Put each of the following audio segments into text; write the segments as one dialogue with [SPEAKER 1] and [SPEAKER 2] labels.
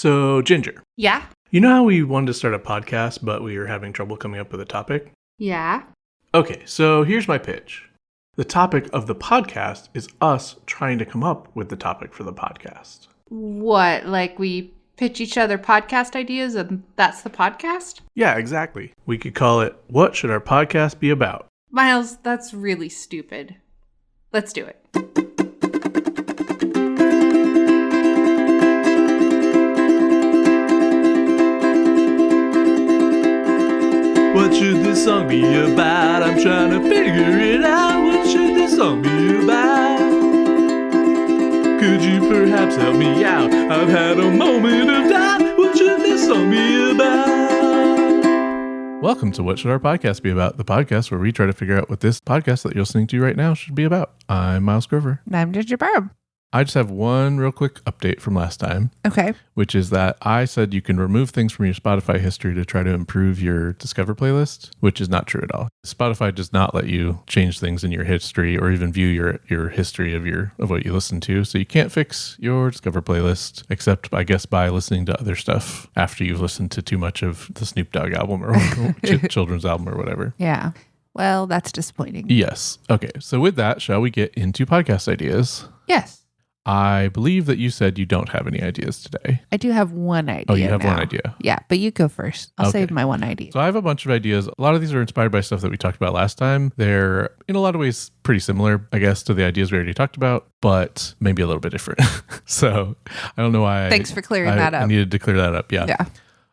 [SPEAKER 1] So, Ginger,
[SPEAKER 2] Yeah?
[SPEAKER 1] you know how we wanted to start a podcast, but we were having trouble coming up with a topic?
[SPEAKER 2] Yeah?
[SPEAKER 1] Okay, so here's my pitch. The topic of the podcast is us trying to come up with the topic for the podcast.
[SPEAKER 2] What, like we pitch each other podcast ideas and that's the podcast?
[SPEAKER 1] Yeah, exactly. We could call it, What Should Our Podcast Be About?
[SPEAKER 2] Miles, that's really stupid. Let's do it.
[SPEAKER 1] What should this song be about? I'm trying to figure it out. What should this song be about? Could you perhaps help me out? I've had a moment of doubt. What should this song be about? Welcome to What Should Our Podcast Be About? The podcast where we try to figure out what this podcast that you're listening to right now should be about. I'm Miles Grover.
[SPEAKER 3] And I'm Ginger Barb.
[SPEAKER 1] I just have one real quick update from last time.
[SPEAKER 3] Okay.
[SPEAKER 1] Which is that I said you can remove things from your Spotify history to try to improve your Discover playlist, which is not true at all. Spotify does not let you change things in your history or even view your history of what you listen to. So you can't fix your Discover playlist except, I guess, by listening to other stuff after you've listened to too much of the Snoop Dogg album or children's album or whatever.
[SPEAKER 3] Yeah. Well, that's disappointing.
[SPEAKER 1] Yes. Okay. So with that, shall we get into podcast ideas?
[SPEAKER 3] Yes.
[SPEAKER 1] I believe that you said you don't have any ideas today.
[SPEAKER 3] I do have one idea.
[SPEAKER 1] Oh, you have
[SPEAKER 3] now.
[SPEAKER 1] one idea.
[SPEAKER 3] Yeah, but you go first. I'll
[SPEAKER 1] Okay.
[SPEAKER 3] save my one idea.
[SPEAKER 1] So I have a bunch of ideas. A lot of these are inspired by stuff that we talked about last time. They're, in a lot of ways, pretty similar, I guess, to the ideas we already talked about, but maybe a little bit different. So I don't know why.
[SPEAKER 3] Thanks for clearing that up.
[SPEAKER 1] I needed to clear that up. Yeah.
[SPEAKER 3] Yeah.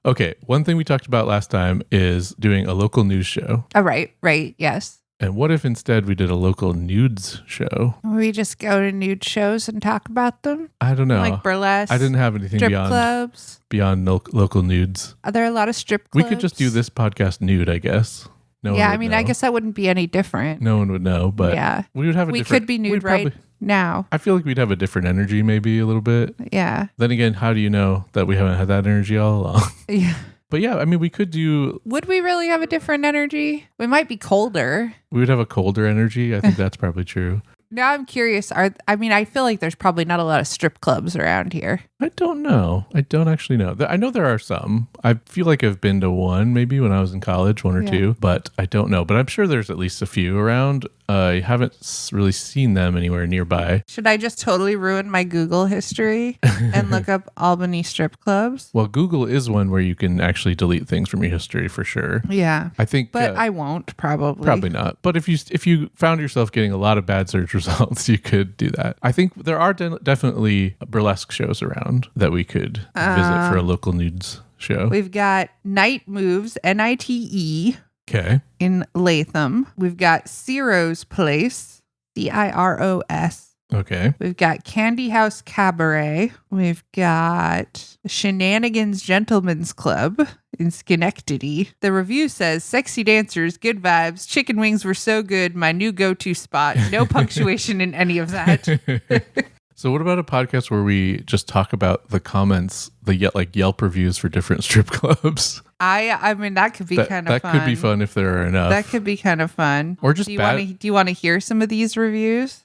[SPEAKER 1] Okay. One thing we talked about last time is doing a local news show.
[SPEAKER 3] All right. Right. Yes.
[SPEAKER 1] And what if instead we did a local nudes show?
[SPEAKER 3] We just go to nude shows and talk about them?
[SPEAKER 1] I don't know.
[SPEAKER 3] Like burlesque?
[SPEAKER 1] I didn't have anything
[SPEAKER 3] strip
[SPEAKER 1] beyond
[SPEAKER 3] clubs?
[SPEAKER 1] local nudes.
[SPEAKER 3] Are there a lot of strip clubs?
[SPEAKER 1] We could just do this podcast nude, I guess. No one
[SPEAKER 3] Yeah,
[SPEAKER 1] would
[SPEAKER 3] I mean,
[SPEAKER 1] know.
[SPEAKER 3] I guess that wouldn't be any different.
[SPEAKER 1] No one would know, but
[SPEAKER 3] Yeah.
[SPEAKER 1] we would have a
[SPEAKER 3] We
[SPEAKER 1] different...
[SPEAKER 3] could be nude
[SPEAKER 1] we'd
[SPEAKER 3] right
[SPEAKER 1] probably-
[SPEAKER 3] now.
[SPEAKER 1] I feel like we'd have a different energy maybe a little bit.
[SPEAKER 3] Yeah.
[SPEAKER 1] Then again, how do you know that we haven't had that energy all along?
[SPEAKER 3] Yeah.
[SPEAKER 1] But yeah, I mean, we could do...
[SPEAKER 3] Would we really have a different energy? We might be colder.
[SPEAKER 1] We would have a colder energy. I think that's probably true.
[SPEAKER 3] Now I'm curious. I feel like there's probably not a lot of strip clubs around here.
[SPEAKER 1] I don't know. I don't actually know. I know there are some. I feel like I've been to one maybe when I was in college, one or two, but I don't know. But I'm sure there's at least a few around. I haven't really seen them anywhere nearby.
[SPEAKER 3] Should I just totally ruin my Google history and look up Albany strip clubs?
[SPEAKER 1] Well, Google is one where you can actually delete things from your history for sure.
[SPEAKER 3] Yeah.
[SPEAKER 1] I think,
[SPEAKER 3] But I won't probably.
[SPEAKER 1] probably not. But if you found yourself getting a lot of bad search results, you could do that. I think there are definitely burlesque shows around that we could visit for a local nudes show.
[SPEAKER 3] We've got Night Moves, NITE,
[SPEAKER 1] Okay.
[SPEAKER 3] in Latham. We've got Ciro's Place, CIROS.
[SPEAKER 1] Okay.
[SPEAKER 3] We've got Candy House Cabaret. We've got Shenanigans Gentlemen's Club in Schenectady. The review says, sexy dancers, good vibes, chicken wings were so good, my new go-to spot. No punctuation in any of that.
[SPEAKER 1] So what about a podcast where we just talk about the comments, like Yelp reviews for different strip clubs?
[SPEAKER 3] I mean, that could be kind of
[SPEAKER 1] that
[SPEAKER 3] fun.
[SPEAKER 1] could be fun if there are enough.
[SPEAKER 3] That could be kind of fun.
[SPEAKER 1] Or just
[SPEAKER 3] do you want to hear some of these reviews?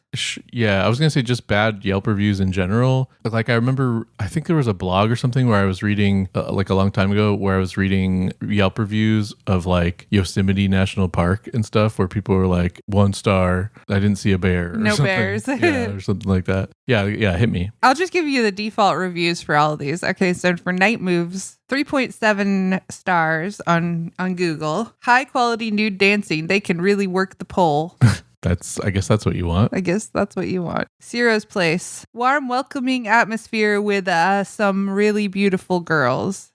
[SPEAKER 1] Yeah, I was going to say just bad Yelp reviews in general. Like I remember, I think there was a blog or something where I was reading, like a long time ago, where I was reading Yelp reviews of like Yosemite National Park and stuff where people were like, 1 star, I didn't see a bear. Or
[SPEAKER 3] No
[SPEAKER 1] something.
[SPEAKER 3] bears.
[SPEAKER 1] Yeah, or something like that. Yeah, hit me.
[SPEAKER 3] I'll just give you the default reviews for all of these. Okay, so for Night Moves, 3.7 stars on Google. High quality nude dancing. They can really work the pole.
[SPEAKER 1] I guess that's what you want.
[SPEAKER 3] I guess that's what you want. Ciro's Place. Warm, welcoming atmosphere with some really beautiful girls.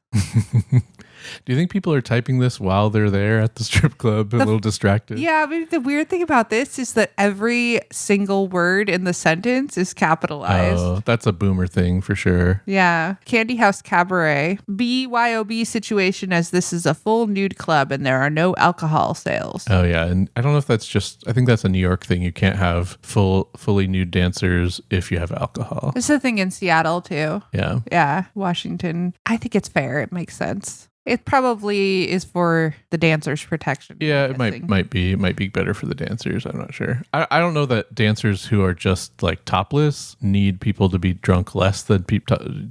[SPEAKER 1] Do you think people are typing this while they're there at the strip club, a little distracted?
[SPEAKER 3] Yeah, I mean, the weird thing about this is that every single word in the sentence is capitalized.
[SPEAKER 1] Oh, that's a boomer thing for sure.
[SPEAKER 3] Yeah. Candy House Cabaret. BYOB situation as this is a full nude club and there are no alcohol sales.
[SPEAKER 1] Oh yeah, and I don't know if that's I think that's a New York thing. You can't have fully nude dancers if you have alcohol.
[SPEAKER 3] It's a thing in Seattle too.
[SPEAKER 1] Yeah.
[SPEAKER 3] Yeah. Washington. I think it's fair. It makes sense. It probably is for the dancers' protection.
[SPEAKER 1] Yeah,
[SPEAKER 3] I'm
[SPEAKER 1] it
[SPEAKER 3] guessing.
[SPEAKER 1] might be better for the dancers. I'm not sure. I don't know that dancers who are just like topless need people to be drunk less than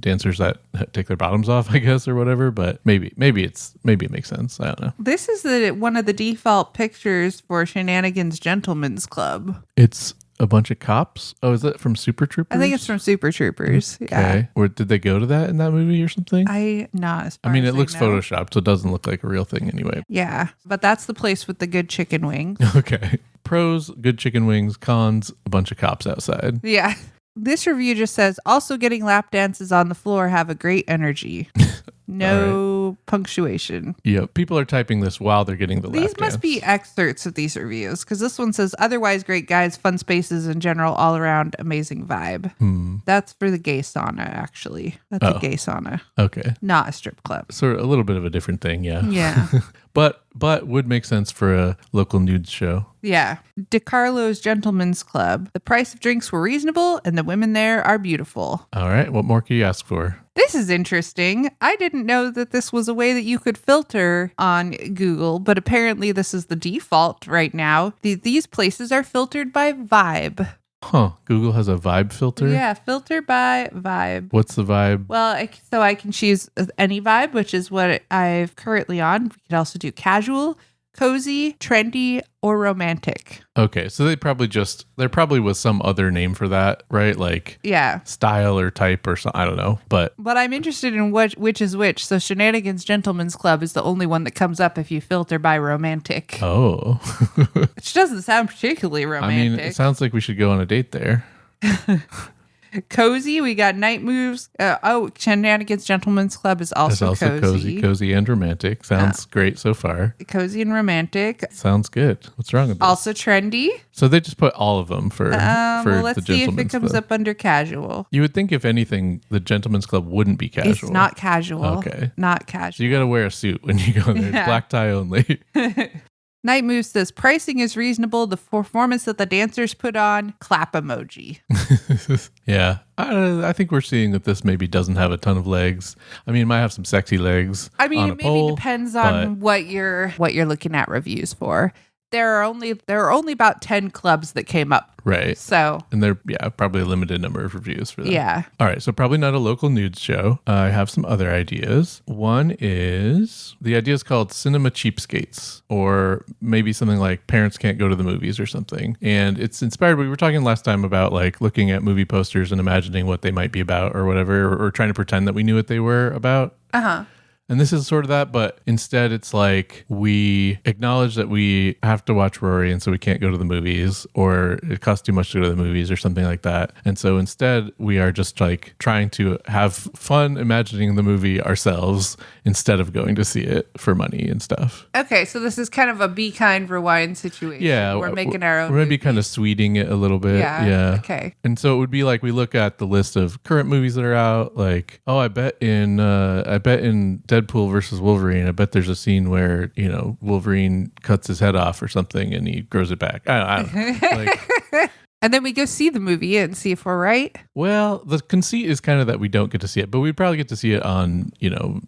[SPEAKER 1] dancers that take their bottoms off, I guess, or whatever. But maybe it makes sense. I don't know.
[SPEAKER 3] This is one of the default pictures for Shenanigans Gentlemen's Club.
[SPEAKER 1] It's a bunch of cops. Oh, is that from Super Troopers?
[SPEAKER 3] I think it's from Super Troopers.
[SPEAKER 1] Okay.
[SPEAKER 3] Yeah.
[SPEAKER 1] Or did they go to that in that movie or something?
[SPEAKER 3] Not as far
[SPEAKER 1] I mean,
[SPEAKER 3] as
[SPEAKER 1] it looks
[SPEAKER 3] know.
[SPEAKER 1] photoshopped, so it doesn't look like a real thing anyway.
[SPEAKER 3] Yeah, but that's the place with the good chicken wings.
[SPEAKER 1] Okay. Pros, good chicken wings. Cons, a bunch of cops outside.
[SPEAKER 3] Yeah. This review just says, also getting lap dances on the floor have a great energy. No punctuation.
[SPEAKER 1] Yeah, people are typing this while they're getting the lap
[SPEAKER 3] These must
[SPEAKER 1] dance.
[SPEAKER 3] be excerpts of these reviews, because this one says, otherwise great guys, fun spaces, in general, all around amazing vibe. That's for the gay sauna, actually. That's a gay sauna,
[SPEAKER 1] Okay.
[SPEAKER 3] not a strip club.
[SPEAKER 1] So a little bit of a different thing, yeah.
[SPEAKER 3] Yeah.
[SPEAKER 1] But would make sense for a local nudes show.
[SPEAKER 3] Yeah. DeCarlo's Gentlemen's Club. The price of drinks were reasonable, and the women there are beautiful.
[SPEAKER 1] All right, what more can you ask for?
[SPEAKER 3] This is interesting. I didn't know that this was a way that you could filter on Google, but apparently this is the default right now. These places are filtered by vibe.
[SPEAKER 1] Huh, Google has a vibe filter?
[SPEAKER 3] Yeah, filter by vibe.
[SPEAKER 1] What's the vibe?
[SPEAKER 3] Well, so I can choose any vibe, which is what I've currently on. We could also do casual, cozy, trendy, or romantic.
[SPEAKER 1] Okay, so there probably was some other name for that, right? Like
[SPEAKER 3] Yeah.
[SPEAKER 1] style or type or something. I don't know, but
[SPEAKER 3] I'm interested in which is which. So Shenanigans Gentlemen's Club is the only one that comes up if you filter by romantic.
[SPEAKER 1] oh.
[SPEAKER 3] Which doesn't sound particularly
[SPEAKER 1] I
[SPEAKER 3] romantic.
[SPEAKER 1] mean, it sounds like we should go on a date there.
[SPEAKER 3] Cozy, we got night moves. Shenanigans Gentlemen's Club is
[SPEAKER 1] It's
[SPEAKER 3] also,
[SPEAKER 1] also cozy and romantic. Sounds great so far.
[SPEAKER 3] Cozy and romantic.
[SPEAKER 1] Sounds good. What's wrong with this?
[SPEAKER 3] Also trendy.
[SPEAKER 1] So they just put all of them for
[SPEAKER 3] Well, let's
[SPEAKER 1] the
[SPEAKER 3] see if it
[SPEAKER 1] Gentleman's
[SPEAKER 3] comes
[SPEAKER 1] Club.
[SPEAKER 3] up under casual.
[SPEAKER 1] You would think, if anything, the Gentleman's Club wouldn't be casual.
[SPEAKER 3] It's not casual.
[SPEAKER 1] Okay.
[SPEAKER 3] Not
[SPEAKER 1] So
[SPEAKER 3] casual.
[SPEAKER 1] you got to wear a suit when you go there.
[SPEAKER 3] Yeah.
[SPEAKER 1] Black tie only.
[SPEAKER 3] Night Moves says pricing is reasonable. The performance that the dancers put on, clap emoji.
[SPEAKER 1] Yeah. I think we're seeing that this maybe doesn't have a ton of legs. I mean, it might have some sexy legs.
[SPEAKER 3] I mean,
[SPEAKER 1] on a
[SPEAKER 3] it maybe
[SPEAKER 1] pole,
[SPEAKER 3] depends on what you're looking at reviews for. There are only about 10 clubs that came up.
[SPEAKER 1] Right.
[SPEAKER 3] So
[SPEAKER 1] And they're, probably a limited number of reviews for that.
[SPEAKER 3] yeah.
[SPEAKER 1] All right, so probably not a local nudes show. I have some other ideas. One is, the idea is called Cinema Cheapskates, or maybe something like Parents Can't Go to the Movies or something. And it's inspired, we were talking last time about like looking at movie posters and imagining what they might be about or whatever, or trying to pretend that we knew what they were about.
[SPEAKER 3] Uh-huh.
[SPEAKER 1] And this is sort of that, but instead it's like we acknowledge that we have to watch Rory and so we can't go to the movies, or it costs too much to go to the movies or something like that. And so instead we are just like trying to have fun imagining the movie ourselves instead of going to see it for money and stuff.
[SPEAKER 3] Okay, so this is kind of a Be Kind Rewind situation.
[SPEAKER 1] Yeah.
[SPEAKER 3] We're making our own.
[SPEAKER 1] We're maybe
[SPEAKER 3] movie.
[SPEAKER 1] kind of sweetening it a little bit.
[SPEAKER 3] Yeah.
[SPEAKER 1] Yeah.
[SPEAKER 3] Okay.
[SPEAKER 1] And so it would be like we look at the list of current movies that are out, like, oh, I bet in Deadpool versus Wolverine, I bet there's a scene where, Wolverine cuts his head off or something and he grows it back. I don't know. Like,
[SPEAKER 3] And then we go see the movie and see if we're right.
[SPEAKER 1] well, the conceit is kind of that we don't get to see it, but we'd probably get to see it on,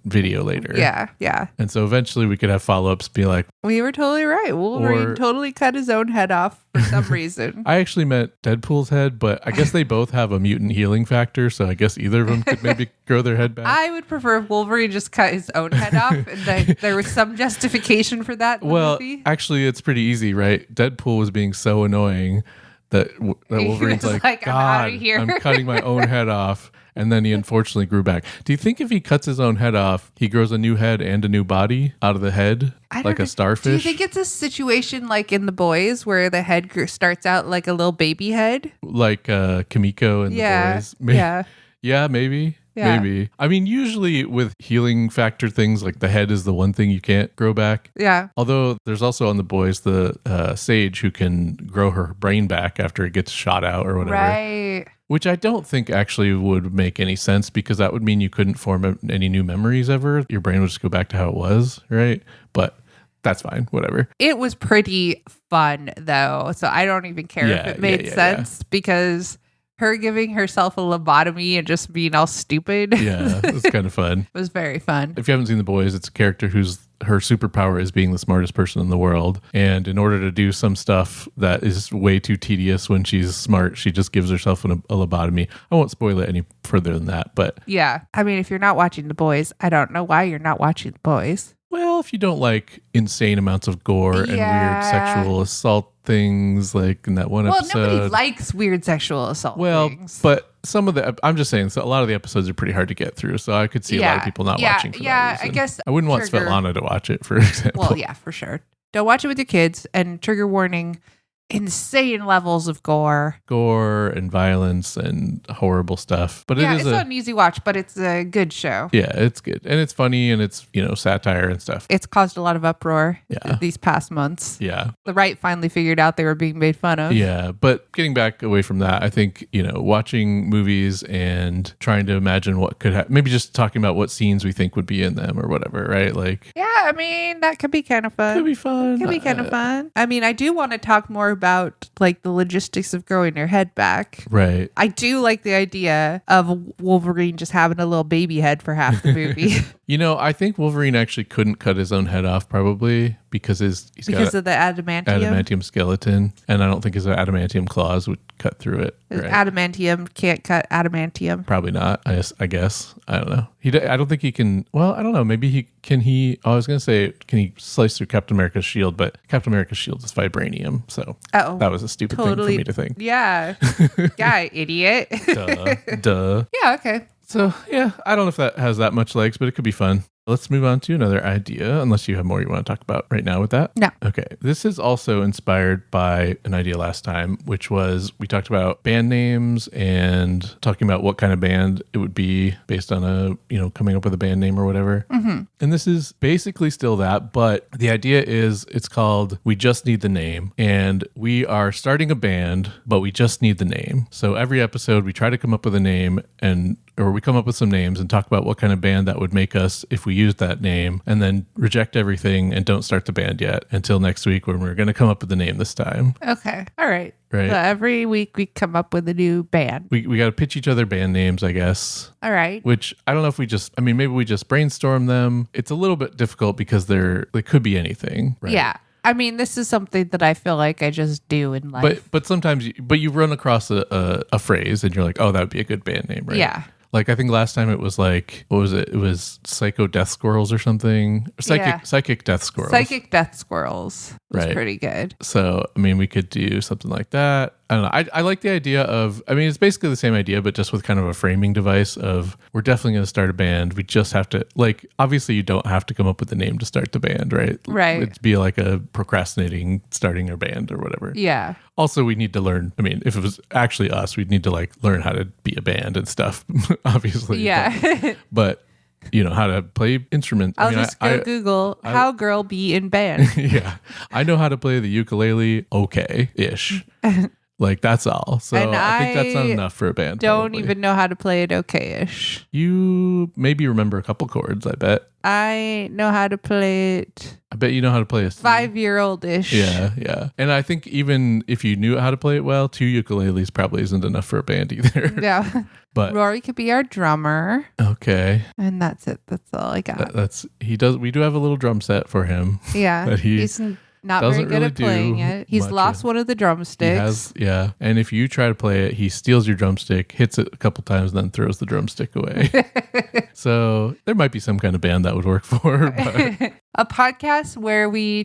[SPEAKER 1] video later.
[SPEAKER 3] Yeah, yeah.
[SPEAKER 1] And so eventually we could have follow-ups, be like,
[SPEAKER 3] We were totally right. Wolverine
[SPEAKER 1] Or-
[SPEAKER 3] totally cut his own head off for some reason.
[SPEAKER 1] I actually meant Deadpool's head, but I guess they both have a mutant healing factor, so I guess either of them could maybe grow their head back.
[SPEAKER 3] I would prefer if Wolverine just cut his own head off and there was some justification for that in the
[SPEAKER 1] Well,
[SPEAKER 3] movie.
[SPEAKER 1] actually, it's pretty easy, right? Deadpool was being so annoying that Wolverine's
[SPEAKER 3] was
[SPEAKER 1] like,
[SPEAKER 3] like, "I'm outta
[SPEAKER 1] God,
[SPEAKER 3] here."
[SPEAKER 1] I'm cutting my own head off. And then he unfortunately grew back. Do you think if he cuts his own head off, he grows a new head and a new body out of the head?
[SPEAKER 3] I don't
[SPEAKER 1] Like
[SPEAKER 3] know.
[SPEAKER 1] a starfish?
[SPEAKER 3] Do you think it's a situation like in The Boys where the head starts out like a little baby head?
[SPEAKER 1] Like Kimiko and
[SPEAKER 3] Yeah.
[SPEAKER 1] the boys?
[SPEAKER 3] Yeah.
[SPEAKER 1] Yeah, maybe.
[SPEAKER 3] Yeah.
[SPEAKER 1] Maybe. I mean, usually with healing factor things, like the head is the one thing you can't grow back.
[SPEAKER 3] Yeah.
[SPEAKER 1] Although there's also on the boys the sage who can grow her brain back after it gets shot out or whatever.
[SPEAKER 3] Right.
[SPEAKER 1] Which I don't think actually would make any sense, because that would mean you couldn't form any new memories ever. Your brain would just go back to how it was, right? But that's fine, whatever.
[SPEAKER 3] It was pretty fun though. So I don't even care if
[SPEAKER 1] Yeah,
[SPEAKER 3] it made
[SPEAKER 1] yeah,
[SPEAKER 3] sense because Her giving herself a lobotomy and just being all stupid.
[SPEAKER 1] Yeah, it was kind of fun.
[SPEAKER 3] It was very fun.
[SPEAKER 1] If you haven't seen The Boys, it's a character whose her superpower is being the smartest person in the world. And in order to do some stuff that is way too tedious when she's smart, she just gives herself a lobotomy. I won't spoil it any further than that, but
[SPEAKER 3] Yeah. I mean, if you're not watching The Boys, I don't know why you're not watching The Boys.
[SPEAKER 1] well, if you don't like insane amounts of gore and weird sexual assault things like in that one episode.
[SPEAKER 3] Well, nobody likes weird sexual assault things.
[SPEAKER 1] But some of the, I'm just saying, so a lot of the episodes are pretty hard to get through. So I could see a lot of people not watching for that reason.
[SPEAKER 3] I guess
[SPEAKER 1] I wouldn't want Svetlana to watch it, for example.
[SPEAKER 3] Well, yeah, for sure. Don't watch it with your kids. And trigger warning, insane levels of gore
[SPEAKER 1] and violence and horrible stuff. But
[SPEAKER 3] yeah,
[SPEAKER 1] it is
[SPEAKER 3] it's not an easy watch, but it's a good show.
[SPEAKER 1] Yeah, it's good. And it's funny and it's, satire and stuff.
[SPEAKER 3] It's caused a lot of uproar
[SPEAKER 1] Yeah.
[SPEAKER 3] these past months.
[SPEAKER 1] Yeah.
[SPEAKER 3] The right finally figured out they were being made fun of.
[SPEAKER 1] Yeah. But getting back away from that, I think, watching movies and trying to imagine what could happen, maybe just talking about what scenes we think would be in them or whatever, right? Like,
[SPEAKER 3] Yeah, I mean, that could be kind of fun.
[SPEAKER 1] could be fun.
[SPEAKER 3] Could be kind of fun. I mean, I do want to talk more about like the logistics of growing your head back.
[SPEAKER 1] Right.
[SPEAKER 3] I do like the idea of Wolverine just having a little baby head for half the movie.
[SPEAKER 1] I think Wolverine actually couldn't cut his own head off probably because he's got
[SPEAKER 3] of the adamantium.
[SPEAKER 1] adamantium skeleton, and I don't think his adamantium claws would cut through it.
[SPEAKER 3] His
[SPEAKER 1] Right?
[SPEAKER 3] adamantium can't cut adamantium.
[SPEAKER 1] Probably not. I guess. I don't know. I don't think he can. Well, I don't know. Maybe he can. I was gonna say, can he slice through Captain America's shield? But Captain America's shield is vibranium, so that was a stupid thing for me to think.
[SPEAKER 3] Yeah. Yeah, idiot.
[SPEAKER 1] Duh.
[SPEAKER 3] Yeah, okay.
[SPEAKER 1] So yeah, I don't know if that has that much legs, but it could be fun. Let's move on to another idea, unless you have more you want to talk about right now with that.
[SPEAKER 3] No.
[SPEAKER 1] Okay. This is also inspired by an idea last time, which was we talked about band names and talking about what kind of band it would be based on coming up with a band name or whatever. Mm-hmm. And this is basically still that, but the idea is it's called We Just Need the Name. And we are starting a band, but we just need the name. So every episode we try to come up with a name or we come up with some names and talk about what kind of band that would make us if we used that name, and then reject everything and don't start the band yet until next week when we're going to come up with the name this time.
[SPEAKER 3] Okay. All right.
[SPEAKER 1] Right.
[SPEAKER 3] So every week we come up with a new band.
[SPEAKER 1] We got to pitch each other band names, I guess.
[SPEAKER 3] All right.
[SPEAKER 1] Which I don't know if maybe we just brainstorm them. It's a little bit difficult because they could be anything. Right?
[SPEAKER 3] Yeah. I mean, this is something that I feel like I just do in life.
[SPEAKER 1] But sometimes you run across a phrase and you're like, oh, that would be a good band name, right?
[SPEAKER 3] Yeah.
[SPEAKER 1] Like I think last time it was like, what was it? It was Psycho Death Squirrels or something. Psychic Death Squirrels.
[SPEAKER 3] Psychic Death Squirrels was
[SPEAKER 1] Right.
[SPEAKER 3] pretty good.
[SPEAKER 1] So, we could do something like that. I don't know. I like the idea of, it's basically the same idea, but just with kind of a framing device of we're definitely going to start a band. We just have to, obviously you don't have to come up with a name to start the band, right?
[SPEAKER 3] Right.
[SPEAKER 1] It'd be like a procrastinating starting a band or whatever.
[SPEAKER 3] Yeah.
[SPEAKER 1] Also, we need to learn, if it was actually us, we'd need to learn how to be a band and stuff, obviously.
[SPEAKER 3] Yeah.
[SPEAKER 1] But how to play instruments.
[SPEAKER 3] I'll just go Google how girl be in band.
[SPEAKER 1] Yeah. I know how to play the ukulele okay-ish. That's all. So
[SPEAKER 3] And
[SPEAKER 1] I think that's not enough for a band.
[SPEAKER 3] Don't
[SPEAKER 1] probably.
[SPEAKER 3] even know how to play it okay-ish.
[SPEAKER 1] You maybe remember a couple chords, I bet.
[SPEAKER 3] I know how to play it
[SPEAKER 1] I bet you know how to play a C.
[SPEAKER 3] 5-year-old-ish.
[SPEAKER 1] Yeah. And I think even if you knew how to play it well, 2 ukuleles probably isn't enough for a band either.
[SPEAKER 3] Yeah.
[SPEAKER 1] But
[SPEAKER 3] Rory could be our drummer.
[SPEAKER 1] okay.
[SPEAKER 3] And that's it. That's all I got.
[SPEAKER 1] We do have a little drum set for him.
[SPEAKER 3] Yeah.
[SPEAKER 1] that
[SPEAKER 3] He's not very
[SPEAKER 1] doesn't
[SPEAKER 3] good at
[SPEAKER 1] really
[SPEAKER 3] playing
[SPEAKER 1] do
[SPEAKER 3] it. He's
[SPEAKER 1] much
[SPEAKER 3] lost one of the drumsticks.
[SPEAKER 1] Yeah. And if you try to play it, he steals your drumstick, hits it a couple times, then throws the drumstick away. So there might be some kind of band that would work for. But
[SPEAKER 3] A podcast where we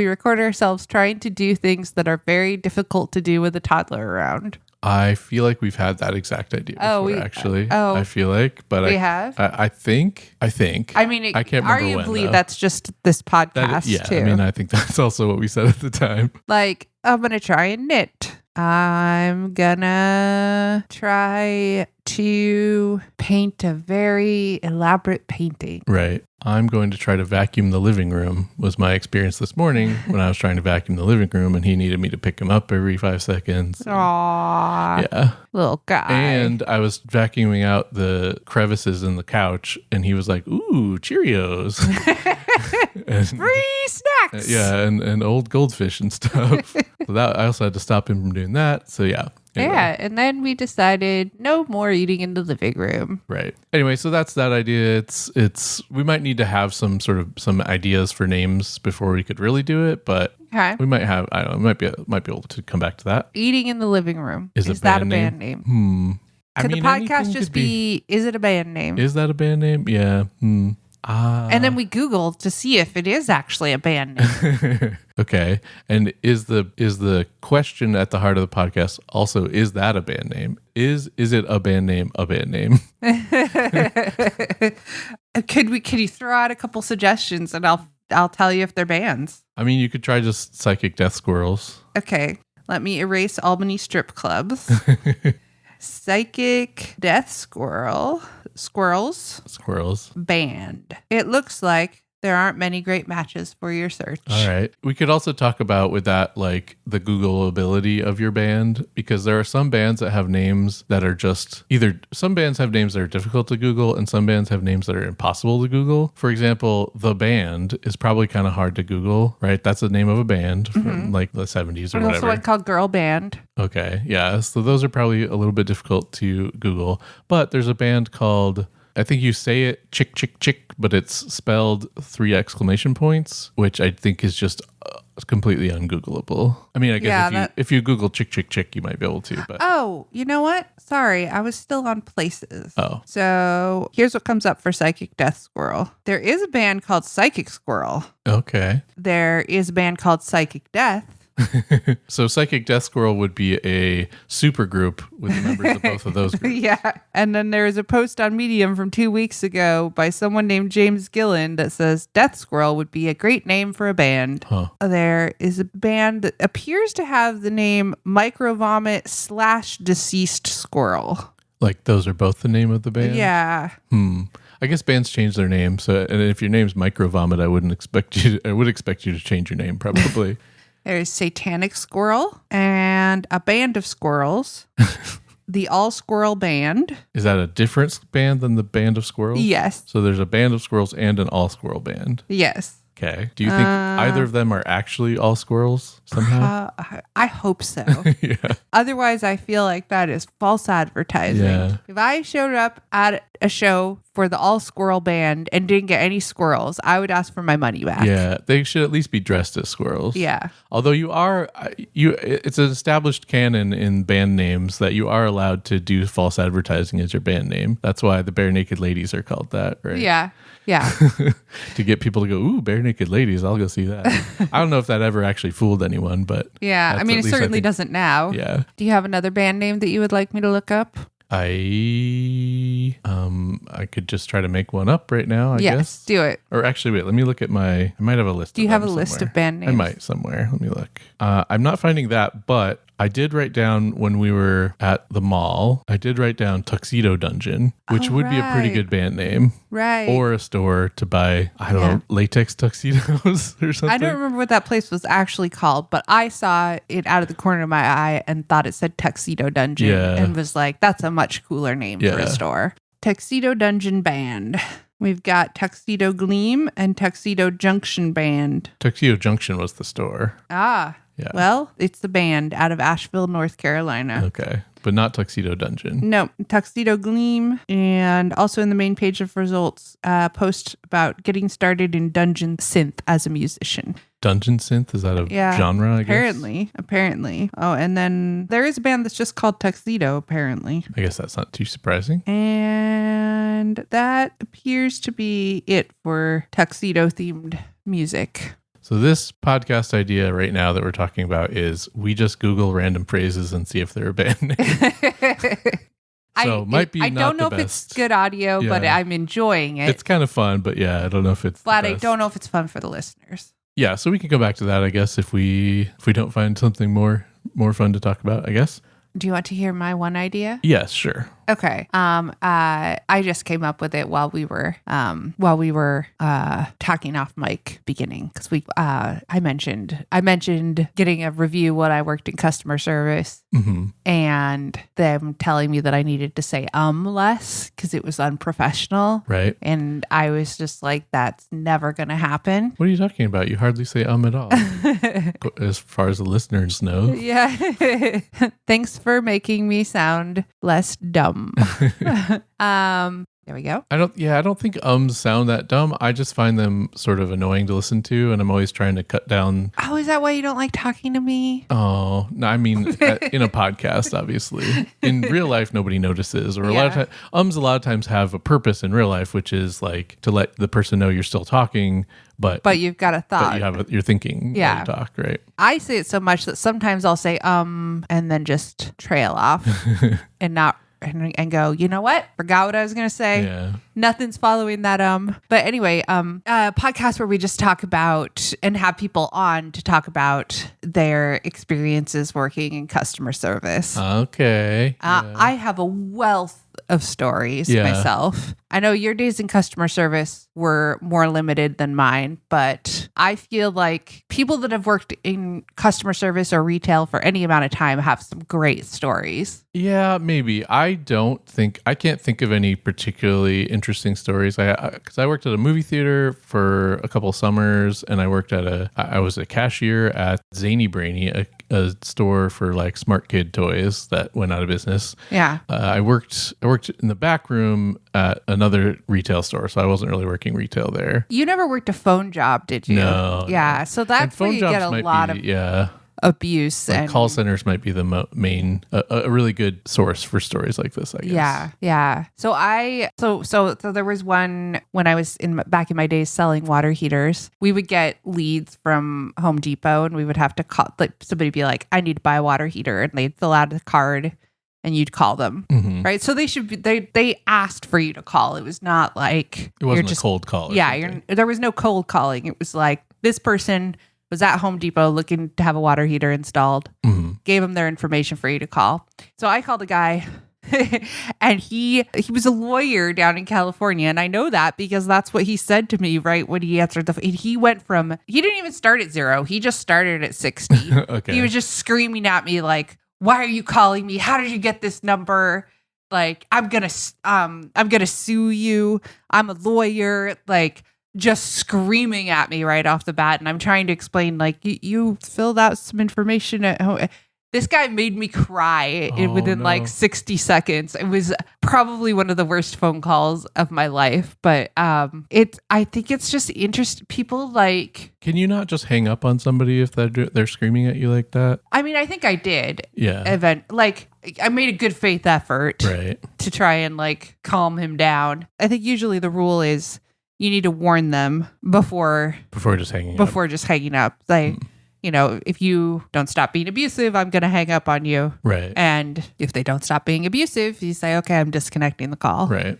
[SPEAKER 3] record ourselves trying to do things that are very difficult to do with a toddler around.
[SPEAKER 1] I feel like we've had that exact idea before, actually. I feel like, but
[SPEAKER 3] we have.
[SPEAKER 1] I think.
[SPEAKER 3] I mean,
[SPEAKER 1] I can't remember when,
[SPEAKER 3] arguably
[SPEAKER 1] though.
[SPEAKER 3] that's just this podcast too.
[SPEAKER 1] I think that's also what we said at the time.
[SPEAKER 3] I'm gonna try and knit. I'm gonna try to paint a very elaborate painting.
[SPEAKER 1] Right. I'm going to try to vacuum the living room was my experience this morning when I was trying to vacuum the living room and he needed me to pick him up every 5 seconds.
[SPEAKER 3] Aww.
[SPEAKER 1] Yeah.
[SPEAKER 3] Little guy.
[SPEAKER 1] And I was vacuuming out the crevices in the couch and he was like, ooh, Cheerios. And,
[SPEAKER 3] free snacks.
[SPEAKER 1] yeah, and old goldfish and stuff. So that I also had to stop him from doing that. So yeah. Anyway.
[SPEAKER 3] Yeah, and then we decided no more eating in the living room.
[SPEAKER 1] Right. Anyway, so that's that idea. It's we might need to have some ideas for names before we could really do it, but
[SPEAKER 3] Okay.
[SPEAKER 1] we might have, I don't know, might be able to come back to that.
[SPEAKER 3] Eating in the living room.
[SPEAKER 1] Is
[SPEAKER 3] that a band name? Could the podcast
[SPEAKER 1] anything
[SPEAKER 3] just
[SPEAKER 1] could
[SPEAKER 3] be, is it a band name?
[SPEAKER 1] Is that a band name? Yeah.
[SPEAKER 3] And then we Googled to see if it is actually a band name.
[SPEAKER 1] Okay. And is the question at the heart of the podcast also, is that a band name? Is it a band name a band name?
[SPEAKER 3] Could you throw out a couple suggestions and I'll tell you if they're bands.
[SPEAKER 1] I mean, you could try just Psychic Death Squirrels.
[SPEAKER 3] Okay. Let me erase Albany strip clubs. Psychic Death Squirrels band. It looks like there aren't many great matches for your search.
[SPEAKER 1] All right. We could also talk about with that, like the Googleability of your band, because there are some bands that have names that are just either some bands have names that are difficult to Google and some bands have names that are impossible to Google. For example, The Band is probably kind of hard to Google, right? That's the name of a band from like the 70s or
[SPEAKER 3] There's
[SPEAKER 1] whatever.
[SPEAKER 3] also one called Girl Band.
[SPEAKER 1] Okay. Yeah. So those are probably a little bit difficult to Google, but there's a band called, I think you say it chick, chick, chick, but it's spelled 3 exclamation points, which I think is just completely ungoogleable. I mean, I guess if you Google chick, chick, chick, you might be able to. But
[SPEAKER 3] Oh, you know what? Sorry, I was still on places.
[SPEAKER 1] Oh.
[SPEAKER 3] So here's what comes up for Psychic Death Squirrel. There is a band called Psychic Squirrel.
[SPEAKER 1] Okay.
[SPEAKER 3] There is a band called Psychic Death.
[SPEAKER 1] So Psychic Death Squirrel would be a super group with the members of both of those groups.
[SPEAKER 3] Yeah. And then there is a post on Medium from 2 weeks ago by someone named James Gillen that says Death Squirrel would be a great name for a band.
[SPEAKER 1] Huh.
[SPEAKER 3] There is a band that appears to have the name Microvomit / Deceased Squirrel.
[SPEAKER 1] Like those are both the name of the band?
[SPEAKER 3] Yeah.
[SPEAKER 1] I guess bands change their name. So, and if your name's Microvomit, I would expect you to change your name probably.
[SPEAKER 3] There's Satanic Squirrel and a band of squirrels. The All Squirrel Band.
[SPEAKER 1] Is that a different band than the Band of Squirrels?
[SPEAKER 3] Yes.
[SPEAKER 1] So there's a Band of Squirrels and an All Squirrel Band.
[SPEAKER 3] Yes.
[SPEAKER 1] Okay. Do you think either of them are actually all squirrels somehow?
[SPEAKER 3] I hope so.
[SPEAKER 1] Yeah.
[SPEAKER 3] Otherwise, I feel like that is false advertising.
[SPEAKER 1] Yeah.
[SPEAKER 3] If I showed up at a show for the All Squirrel Band and didn't get any squirrels, I would ask for my money back.
[SPEAKER 1] Yeah. They should at least be dressed as squirrels.
[SPEAKER 3] Yeah.
[SPEAKER 1] Although it's an established canon in band names that you are allowed to do false advertising as your band name. That's why the Bare Naked Ladies are called that, right?
[SPEAKER 3] Yeah. Yeah.
[SPEAKER 1] To get people to go, ooh, Bare Naked Ladies, I'll go see that. I don't know if that ever actually fooled anyone, but
[SPEAKER 3] Yeah. I mean, it certainly doesn't now.
[SPEAKER 1] Yeah.
[SPEAKER 3] Do you have another band name that you would like me to look up?
[SPEAKER 1] I could just try to make one up right now, I
[SPEAKER 3] Yes,
[SPEAKER 1] guess.
[SPEAKER 3] do it.
[SPEAKER 1] Or actually, wait, let me look at I might have a list.
[SPEAKER 3] Do you have a list of band names?
[SPEAKER 1] I might somewhere. Let me look. I'm not finding that, but I did write down when we were at the mall, I did write down Tuxedo Dungeon, which would be a pretty good band name.
[SPEAKER 3] Right.
[SPEAKER 1] Or a store to buy, I don't know, latex tuxedos or something.
[SPEAKER 3] I don't remember what that place was actually called, but I saw it out of the corner of my eye and thought it said Tuxedo Dungeon and was like, that's a much cooler name for a store. Tuxedo Dungeon Band. We've got Tuxedo Gleam and Tuxedo Junction Band.
[SPEAKER 1] Tuxedo Junction was the store.
[SPEAKER 3] Ah.
[SPEAKER 1] Yeah.
[SPEAKER 3] Well, it's the band out of Asheville, North Carolina.
[SPEAKER 1] Okay. But not Tuxedo Dungeon.
[SPEAKER 3] No, Tuxedo Gleam. And also in the main page of results, post about getting started in dungeon synth as a musician.
[SPEAKER 1] Dungeon synth? Is that a genre, I guess?
[SPEAKER 3] Apparently. Oh, and then there is a band that's just called Tuxedo, apparently.
[SPEAKER 1] I guess that's not too surprising.
[SPEAKER 3] And that appears to be it for tuxedo-themed music.
[SPEAKER 1] So this podcast idea right now that we're talking about is we just Google random phrases and see if they're a band name. So might be
[SPEAKER 3] I
[SPEAKER 1] not
[SPEAKER 3] don't know
[SPEAKER 1] the
[SPEAKER 3] if
[SPEAKER 1] best.
[SPEAKER 3] it's good audio, but I'm enjoying it.
[SPEAKER 1] It's kind of fun, but yeah, I don't know if it's
[SPEAKER 3] But
[SPEAKER 1] the
[SPEAKER 3] I
[SPEAKER 1] best.
[SPEAKER 3] don't know if it's fun for the listeners.
[SPEAKER 1] Yeah, so we can go back to that, I guess, if we don't find something more fun to talk about, I guess.
[SPEAKER 3] Do you want to hear my one idea?
[SPEAKER 1] Yes, sure.
[SPEAKER 3] Okay. I just came up with it while we were talking off mic beginning, because I mentioned getting a review when I worked in customer service, and them telling me that I needed to say less because it was unprofessional.
[SPEAKER 1] Right.
[SPEAKER 3] And I was just like, that's never gonna happen.
[SPEAKER 1] What are you talking about? You hardly say at all. As far as the listeners know.
[SPEAKER 3] Yeah. Thanks for making me sound less dumb. There we go.
[SPEAKER 1] I don't think ums sound that dumb. I just find them sort of annoying to listen to, and I'm always trying to cut down.
[SPEAKER 3] Oh, is that why you don't like talking to me?
[SPEAKER 1] Oh, no, I mean, in a podcast, obviously. In real life, nobody notices. Or a lot of times have a purpose in real life, which is like to let the person know you're still talking, but
[SPEAKER 3] you've got a thought.
[SPEAKER 1] But you're thinking while you talk, right?
[SPEAKER 3] I say it so much that sometimes I'll say and then just trail off and not and go, you know what? Forgot what I was going to say.
[SPEAKER 1] Yeah.
[SPEAKER 3] Nothing's following that. But anyway, a podcast where we just talk about and have people on to talk about their experiences working in customer service.
[SPEAKER 1] Okay.
[SPEAKER 3] I have a wealth of stories myself. I know your days in customer service were more limited than mine, but I feel like people that have worked in customer service or retail for any amount of time have some great stories.
[SPEAKER 1] Yeah, maybe. I can't think of any particularly interesting stories. Because I worked at a movie theater for a couple summers, and I was a cashier at Zany Brainy, a store for like smart kid toys that went out of business.
[SPEAKER 3] Yeah.
[SPEAKER 1] I worked in the back room at another retail store, so I wasn't really working retail there.
[SPEAKER 3] You never worked a phone job, did you?
[SPEAKER 1] No.
[SPEAKER 3] Yeah. So that's where you get a lot of abuse.
[SPEAKER 1] Like
[SPEAKER 3] and
[SPEAKER 1] call centers might be the main, a really good source for stories like this, I guess.
[SPEAKER 3] Yeah. So there was one when I was back in my days selling water heaters. We would get leads from Home Depot, and we would have to call. Like somebody would be like, "I need to buy a water heater," and they'd fill out a card, and you'd call them, right? So they asked for you to call. It was not like
[SPEAKER 1] it wasn't a cold call.
[SPEAKER 3] There was no cold calling. It was like this person was at Home Depot looking to have a water heater installed, gave them their information for you to call. So I called a guy and he was a lawyer down in California. And I know that because that's what he said to me, right? When he answered he didn't even start at 0. He just started at 60.
[SPEAKER 1] Okay.
[SPEAKER 3] He was just screaming at me like, why are you calling me? How did you get this number? Like, I'm going to sue you. I'm a lawyer. Like, just screaming at me right off the bat. And I'm trying to explain, like, you filled out some information at home. This guy made me cry within like 60 seconds. It was probably one of the worst phone calls of my life. But I think it's just interesting. People like...
[SPEAKER 1] Can you not just hang up on somebody if they're screaming at you like that?
[SPEAKER 3] I mean, I think I did.
[SPEAKER 1] Yeah.
[SPEAKER 3] Like, I made a good faith effort to try and like calm him down. I think usually the rule is you need to warn them before just hanging up. Like, you know, if you don't stop being abusive, I'm going to hang up on you.
[SPEAKER 1] Right.
[SPEAKER 3] And if they don't stop being abusive, you say, okay, I'm disconnecting the call.
[SPEAKER 1] Right.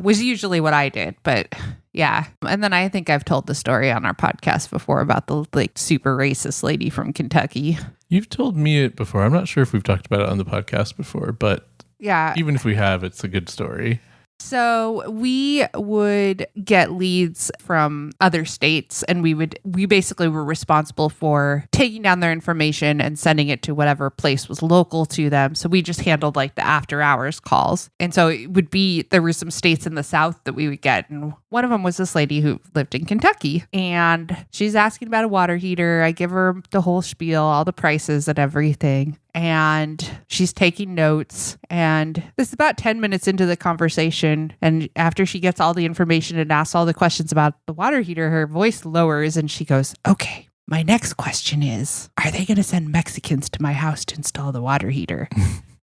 [SPEAKER 3] Was usually what I did. But yeah. And then I think I've told the story on our podcast before about the like super racist lady from Kentucky.
[SPEAKER 1] You've told me it before. I'm not sure if we've talked about it on the podcast before, but
[SPEAKER 3] yeah,
[SPEAKER 1] even if we have, it's a good story.
[SPEAKER 3] So we would get leads from other states, and we basically were responsible for taking down their information and sending it to whatever place was local to them. So we just handled like the after hours calls. And so there were some states in the South that we would get. And one of them was this lady who lived in Kentucky, and she's asking about a water heater. I give her the whole spiel, all the prices and everything. And she's taking notes, and this is about 10 minutes into the conversation. And after she gets all the information and asks all the questions about the water heater, her voice lowers and she goes, okay, my next question is, are they going to send Mexicans to my house to install the water heater?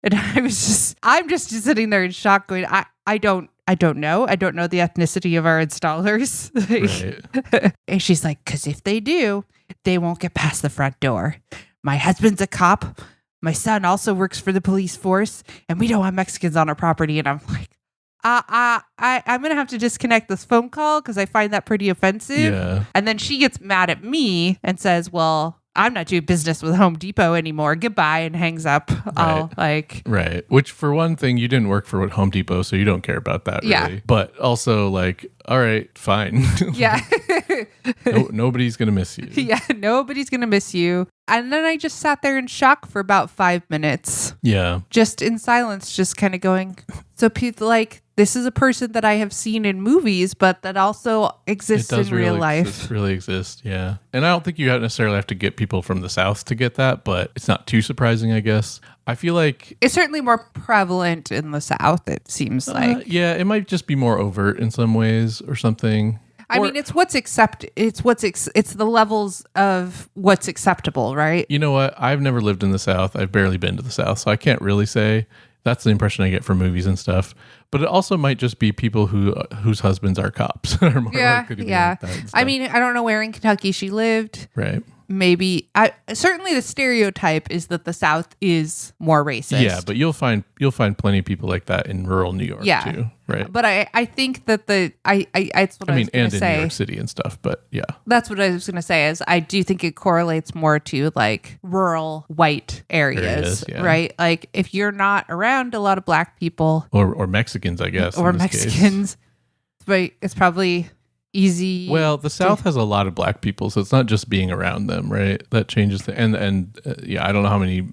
[SPEAKER 3] And I'm just sitting there in shock going, I don't know. I don't know the ethnicity of our installers. Right. And she's like, because if they do, they won't get past the front door. My husband's a cop. My son also works for the police force, and we don't want Mexicans on our property. And I'm like, I'm going to have to disconnect this phone call because I find that pretty offensive.
[SPEAKER 1] Yeah.
[SPEAKER 3] And then she gets mad at me and says, well, I'm not doing business with Home Depot anymore. Goodbye, and hangs up. I'll like,
[SPEAKER 1] Right. Which, for one thing, you didn't work for Home Depot, so you don't care about that, really.
[SPEAKER 3] Yeah.
[SPEAKER 1] But also, like, all right, fine.
[SPEAKER 3] yeah.
[SPEAKER 1] Nobody's going to miss you.
[SPEAKER 3] Yeah, nobody's going to miss you. And then I just sat there in shock for about 5 minutes,
[SPEAKER 1] Yeah.
[SPEAKER 3] just in silence, just kind of going, so people like, this is a person that I have seen in movies, but that also exists in real life.
[SPEAKER 1] Really exist, yeah. And I don't think you necessarily have to get people from the South to get that, but it's not too surprising, I guess. I feel like
[SPEAKER 3] It's certainly more prevalent in the South, it seems like.
[SPEAKER 1] yeah, it might just be more overt in some ways or something.
[SPEAKER 3] I mean, it's the levels of what's acceptable, right?
[SPEAKER 1] You know what? I've never lived in the South. I've barely been to the South, so I can't really say. That's the impression I get from movies and stuff. But it also might just be people whose husbands are cops. Are more likely to be like that and
[SPEAKER 3] I
[SPEAKER 1] stuff.
[SPEAKER 3] mean, I don't know where in Kentucky she lived.
[SPEAKER 1] Right.
[SPEAKER 3] Maybe certainly the stereotype is that the South is more racist.
[SPEAKER 1] Yeah, but you'll find plenty of people like that in rural New York too, right?
[SPEAKER 3] But I think that it's what I was going
[SPEAKER 1] and
[SPEAKER 3] to
[SPEAKER 1] in
[SPEAKER 3] say.
[SPEAKER 1] New York City and stuff, but yeah.
[SPEAKER 3] That's what I was going to say is I do think it correlates more to like rural white areas,
[SPEAKER 1] yeah.
[SPEAKER 3] right? Like if you're not around a lot of black people
[SPEAKER 1] Or Mexicans, I guess.
[SPEAKER 3] or
[SPEAKER 1] in this case.
[SPEAKER 3] Mexicans, but it's probably easy.
[SPEAKER 1] Well, the South has a lot of black people, so it's not just being around them, right? That changes the and yeah, I don't know how many,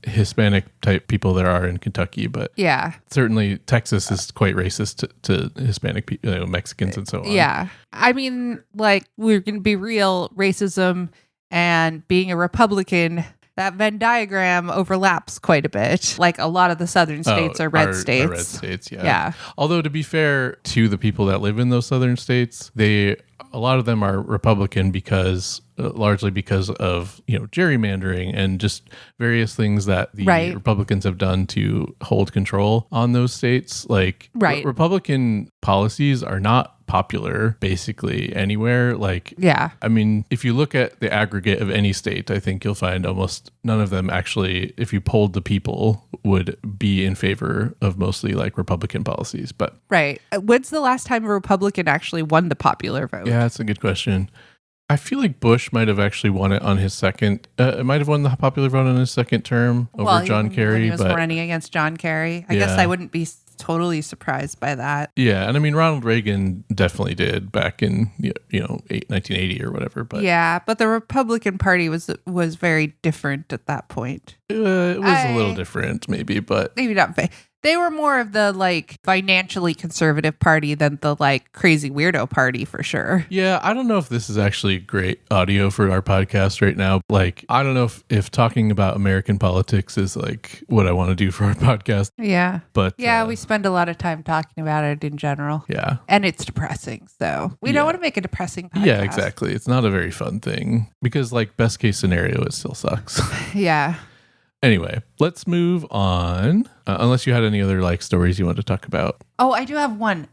[SPEAKER 1] Hispanic type people there are in Kentucky, but
[SPEAKER 3] yeah.
[SPEAKER 1] certainly Texas is quite racist to Hispanic people, Mexicans and so on.
[SPEAKER 3] Yeah. I mean, like, we're going to be real. Racism and being a Republican, that Venn diagram overlaps quite a bit. Like, a lot of the southern states are red states.
[SPEAKER 1] Are red states, yeah.
[SPEAKER 3] Yeah.
[SPEAKER 1] Although, to be fair to the people that live in those southern states, a lot of them are Republican because largely because of gerrymandering and just various things that the
[SPEAKER 3] Right.
[SPEAKER 1] Republicans have done to hold control on those states. Like
[SPEAKER 3] Right.
[SPEAKER 1] Republican policies are not popular basically anywhere. Like
[SPEAKER 3] Yeah.
[SPEAKER 1] I mean, if you look at the aggregate of any state, I think you'll find almost none of them actually, if you polled the people, would be in favor of mostly like Republican policies. But
[SPEAKER 3] Right. When's the last time a Republican actually won the popular vote?
[SPEAKER 1] yeah, that's a good question. I feel like Bush might have actually won it on his second. It might have won the popular vote on his second term over John Kerry.
[SPEAKER 3] When he was
[SPEAKER 1] but
[SPEAKER 3] running against John Kerry. I guess
[SPEAKER 1] Yeah.
[SPEAKER 3] I wouldn't be totally surprised by that.
[SPEAKER 1] yeah, and I mean Ronald Reagan definitely did back in 1980 or whatever. But
[SPEAKER 3] Yeah, but the Republican Party was very different at that point.
[SPEAKER 1] it was a little different, maybe. But
[SPEAKER 3] Maybe not. They were more of the like financially conservative party than the like crazy weirdo party for sure.
[SPEAKER 1] yeah, I don't know if this is actually great audio for our podcast right now. Like, I don't know if talking about American politics is like what I want to do for our podcast.
[SPEAKER 3] Yeah.
[SPEAKER 1] But
[SPEAKER 3] Yeah, we spend a lot of time talking about it in general.
[SPEAKER 1] yeah.
[SPEAKER 3] And it's depressing. So we
[SPEAKER 1] Yeah.
[SPEAKER 3] don't want to make a depressing podcast.
[SPEAKER 1] Yeah, exactly. It's not a very fun thing because, like, best case scenario, it still sucks.
[SPEAKER 3] Yeah.
[SPEAKER 1] Anyway, let's move on. Unless you had any other like stories you want to talk about.
[SPEAKER 3] Oh, I do have one.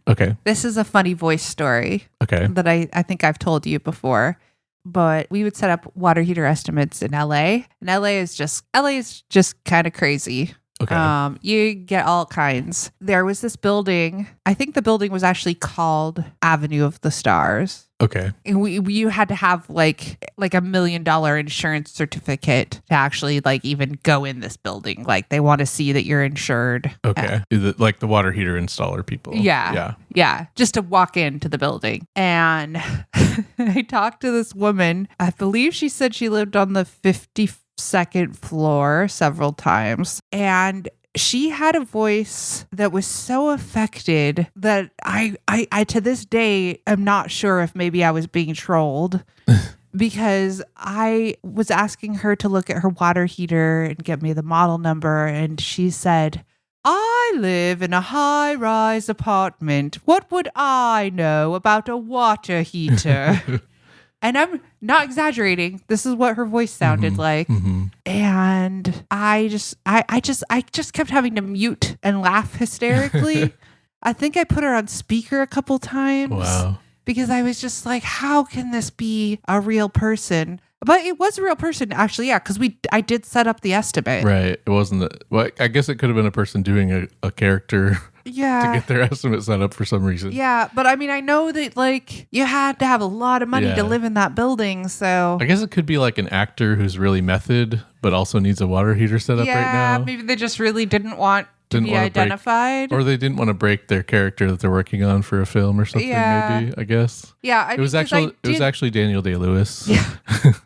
[SPEAKER 1] Okay.
[SPEAKER 3] This is a funny voice story
[SPEAKER 1] Okay.
[SPEAKER 3] that I think I've told you before. But we would set up water heater estimates in LA. And LA is just kind of crazy.
[SPEAKER 1] Okay.
[SPEAKER 3] You get all kinds. There was this building. I think the building was actually called Avenue of the Stars.
[SPEAKER 1] Okay.
[SPEAKER 3] And you had to have like $1 million insurance certificate to actually like even go in this building. Like they want to see that you're insured.
[SPEAKER 1] Okay. Is it like the water heater installer people?
[SPEAKER 3] Yeah.
[SPEAKER 1] Yeah.
[SPEAKER 3] Yeah. Just to walk into the building. And I talked to this woman. I believe she said she lived on the 52nd floor several times. And she had a voice that was so affected that I to this day am not sure if maybe I was being trolled. Because I was asking her to look at her water heater and get me the model number. And she said, I live in a high-rise apartment. What would I know about a water heater? And I'm not exaggerating. This is what her voice sounded like.
[SPEAKER 1] Mm-hmm.
[SPEAKER 3] And I just kept having to mute and laugh hysterically. I think I put her on speaker a couple times.
[SPEAKER 1] Wow.
[SPEAKER 3] Because I was just like, how can this be a real person? But it was a real person, actually, yeah, because I did set up the estimate.
[SPEAKER 1] Right. It wasn't. Well, I guess it could have been a person doing a character
[SPEAKER 3] Yeah.
[SPEAKER 1] to get their estimate set up for some reason.
[SPEAKER 3] Yeah, but I mean, I know that like you had to have a lot of money
[SPEAKER 1] Yeah.
[SPEAKER 3] to live in that building, so
[SPEAKER 1] I guess it could be like an actor who's really method, but also needs a water heater set up right now.
[SPEAKER 3] maybe they just really didn't want to
[SPEAKER 1] Didn't
[SPEAKER 3] be
[SPEAKER 1] wanna break-
[SPEAKER 3] identified.
[SPEAKER 1] Or they didn't want to break their character that they're working on for a film or something.
[SPEAKER 3] Yeah.
[SPEAKER 1] Maybe, I guess.
[SPEAKER 3] Yeah, I
[SPEAKER 1] It was
[SPEAKER 3] mean, 'cause
[SPEAKER 1] actually Daniel Day-Lewis.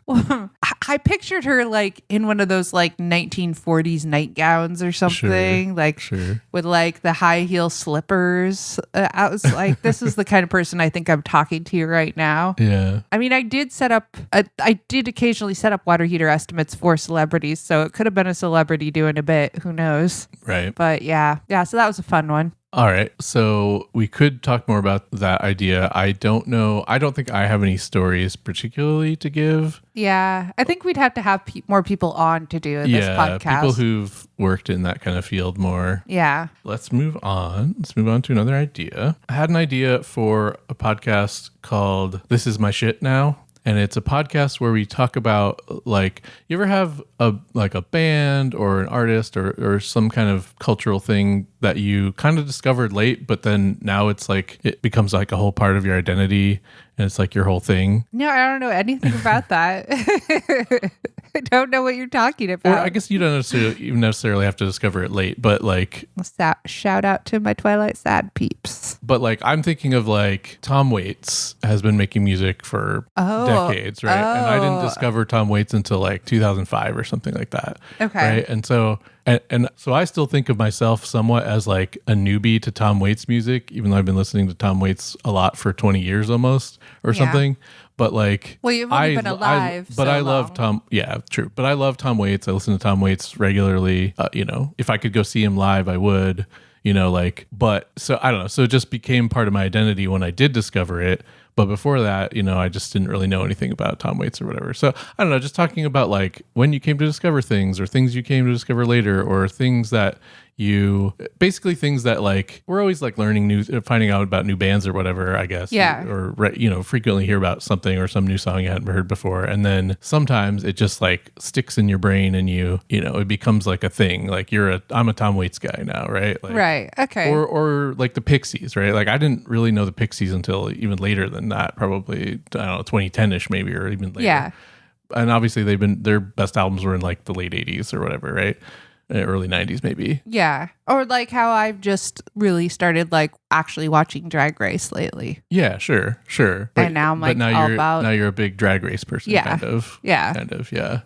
[SPEAKER 3] Well, I pictured her like in one of those like 1940s nightgowns or something, like
[SPEAKER 1] Sure.
[SPEAKER 3] with like the high heel slippers. I was like, this is the kind of person I think I'm talking to right now.
[SPEAKER 1] Yeah.
[SPEAKER 3] I mean, I did occasionally set up water heater estimates for celebrities, so it could have been a celebrity doing a bit. Who knows?
[SPEAKER 1] Right.
[SPEAKER 3] But yeah, so that was a fun one.
[SPEAKER 1] All right. So we could talk more about that idea. I don't know. I don't think I have any stories particularly to give.
[SPEAKER 3] Yeah, I think we'd have to have more people on to do this podcast.
[SPEAKER 1] People who've worked in that kind of field more.
[SPEAKER 3] Yeah.
[SPEAKER 1] Let's move on. Let's move on to another idea. I had an idea for a podcast called This Is My Shit Now. And it's a podcast where we talk about, like, you ever have a band or an artist or some kind of cultural thing that you kind of discovered late, but then now it's like it becomes like a whole part of your identity and it's like your whole thing.
[SPEAKER 3] No, I don't know anything about that. I don't know what you're talking about.
[SPEAKER 1] Or I guess you don't necessarily have to discover it late, but like
[SPEAKER 3] shout out to my Twilight Sad peeps.
[SPEAKER 1] But like I'm thinking of like Tom Waits has been making music for decades, right? And I didn't discover Tom Waits until like 2005 or something like that.
[SPEAKER 3] Okay.
[SPEAKER 1] Right. And so I still think of myself somewhat as like a newbie to Tom Waits music, even though I've been listening to Tom Waits a lot for 20 years almost or something. But like,
[SPEAKER 3] well, you've only been alive.
[SPEAKER 1] I love Tom. Yeah, true. But I love Tom Waits. I listen to Tom Waits regularly. If I could go see him live, I would. But so I don't know. So it just became part of my identity when I did discover it. But before that, I just didn't really know anything about Tom Waits or whatever. So I don't know, just talking about like when you came to discover things or things you came to discover later or things that things that like we're always like finding out about new bands or whatever, I guess.
[SPEAKER 3] Yeah.
[SPEAKER 1] Or frequently hear about something or some new song you hadn't heard before. And then sometimes it just like sticks in your brain and it becomes like a thing. Like I'm a Tom Waits guy now, right? Like,
[SPEAKER 3] right. Okay.
[SPEAKER 1] Or like the Pixies, right? Like I didn't really know the Pixies until even later than that, probably, I don't know, 2010-ish maybe, or even later.
[SPEAKER 3] Yeah.
[SPEAKER 1] And obviously their best albums were in like the late 80s or whatever, right? Early 90s maybe.
[SPEAKER 3] Yeah. Or like how I've just really started like actually watching Drag Race lately.
[SPEAKER 1] Yeah, sure.
[SPEAKER 3] And now I'm like all about...
[SPEAKER 1] Now you're a big Drag Race person, kind of.
[SPEAKER 3] Yeah.
[SPEAKER 1] Kind of, yeah.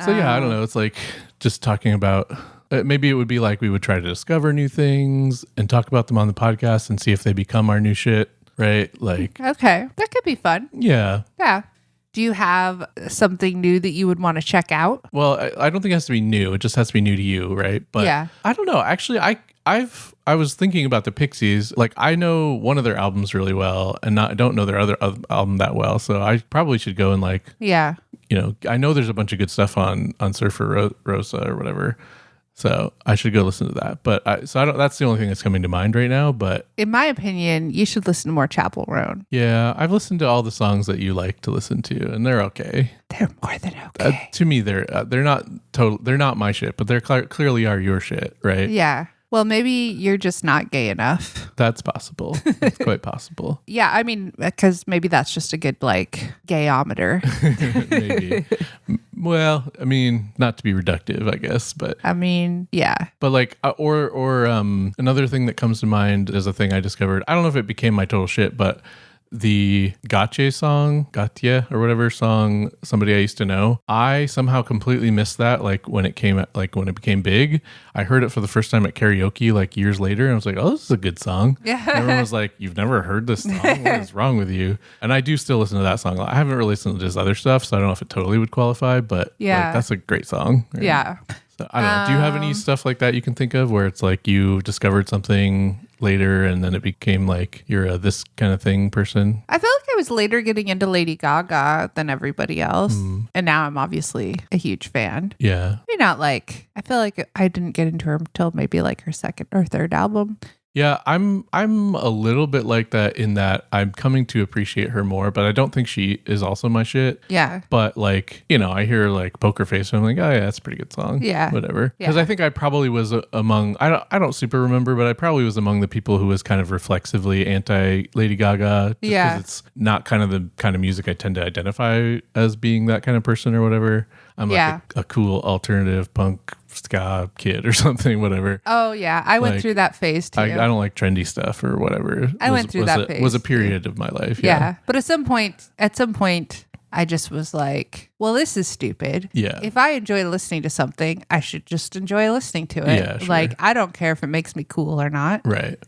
[SPEAKER 1] So yeah, I don't know. It's like just talking about... maybe it would be like we would try to discover new things and talk about them on the podcast and see if they become our new shit, right? Like...
[SPEAKER 3] Okay. That could be fun.
[SPEAKER 1] Yeah.
[SPEAKER 3] Yeah. Do you have something new that you would want to check out?
[SPEAKER 1] Well, I don't think it has to be new. It just has to be new to you, right? But
[SPEAKER 3] yeah.
[SPEAKER 1] I don't know. Actually, I was thinking about the Pixies. Like I know one of their albums really well, and I don't know their other album that well. So I probably should go and like,
[SPEAKER 3] yeah,
[SPEAKER 1] I know there's a bunch of good stuff on Surfer Rosa or whatever. So I should go listen to that. But that's the only thing that's coming to mind right now. But
[SPEAKER 3] in my opinion, you should listen to more Chapel Roan.
[SPEAKER 1] Yeah, I've listened to all the songs that you like to listen to, and they're okay.
[SPEAKER 3] They're more than okay.
[SPEAKER 1] To me, they're not total. They're not my shit, but they're clearly are your shit, right?
[SPEAKER 3] Yeah. Well, maybe you're just not gay enough.
[SPEAKER 1] That's possible. It's quite possible.
[SPEAKER 3] Yeah, I mean, because maybe that's just a good, like, gayometer.
[SPEAKER 1] Maybe. Well, I mean, not to be reductive, I guess, but...
[SPEAKER 3] I mean, yeah.
[SPEAKER 1] But, like, or another thing that comes to mind is a thing I discovered. I don't know if it became my total shit, but... the Gotye song, or whatever song, somebody I used to know, I somehow completely missed that. Like when it became big, I heard it for the first time at karaoke like years later, and I was like, "Oh, this is a good song." Yeah. And everyone was like, "You've never heard this song? What is wrong with you?" And I do still listen to that song. I haven't really listened to his other stuff, so I don't know if it totally would qualify. But like, that's a great song. Right? Yeah. So, I don't know. Do you have any stuff like that you can think of where it's like you discovered something later and then it became like you're a this kind of thing person?
[SPEAKER 3] I feel like I was later getting into Lady Gaga than everybody else. And now I'm obviously a huge fan.
[SPEAKER 1] Yeah.
[SPEAKER 3] Maybe not like, I feel like I didn't get into her until maybe like her second or third album.
[SPEAKER 1] Yeah, I'm a little bit like that in that I'm coming to appreciate her more, but I don't think she is also my shit.
[SPEAKER 3] Yeah.
[SPEAKER 1] But like, I hear like Poker Face and I'm like, oh yeah, that's a pretty good song.
[SPEAKER 3] Yeah.
[SPEAKER 1] Whatever. Because
[SPEAKER 3] Yeah.
[SPEAKER 1] I think I probably was among I don't super remember, but I probably was among the people who was kind of reflexively anti Lady Gaga. Just
[SPEAKER 3] Yeah.
[SPEAKER 1] because it's not kind of the kind of music I tend to identify as being that kind of person or whatever. I'm
[SPEAKER 3] Yeah.
[SPEAKER 1] like a cool alternative punk ska kid or something, whatever.
[SPEAKER 3] Oh yeah, I went
[SPEAKER 1] Like,
[SPEAKER 3] through that phase too.
[SPEAKER 1] I don't like trendy stuff or whatever.
[SPEAKER 3] I went through that phase,
[SPEAKER 1] Was a
[SPEAKER 3] too.
[SPEAKER 1] period of my life.
[SPEAKER 3] Yeah. But at some point, I just was like, well, this is stupid.
[SPEAKER 1] Yeah.
[SPEAKER 3] If I enjoy listening to something, I should just enjoy listening to it.
[SPEAKER 1] Yeah, sure.
[SPEAKER 3] Like, I don't care if it makes me cool or not.
[SPEAKER 1] Right.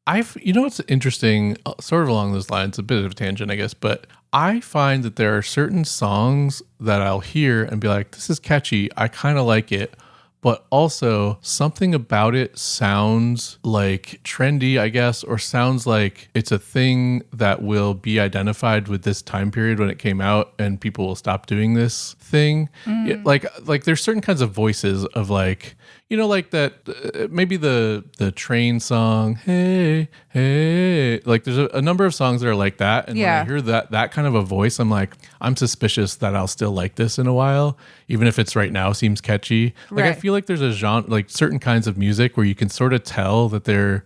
[SPEAKER 1] What's interesting, sort of along those lines, a bit of a tangent, I guess, but I find that there are certain songs that I'll hear and be like, this is catchy. I kind of like it. But also something about it sounds like trendy, I guess, or sounds like it's a thing that will be identified with this time period when it came out and people will stop doing this thing. Like there's certain kinds of voices of like, like that, maybe the train song, hey, hey, like there's a number of songs that are like that. And when I hear that kind of a voice, I'm like, I'm suspicious that I'll still like this in a while, even if it's right now seems catchy. Like I feel like there's a genre, like certain kinds of music where you can sort of tell that they're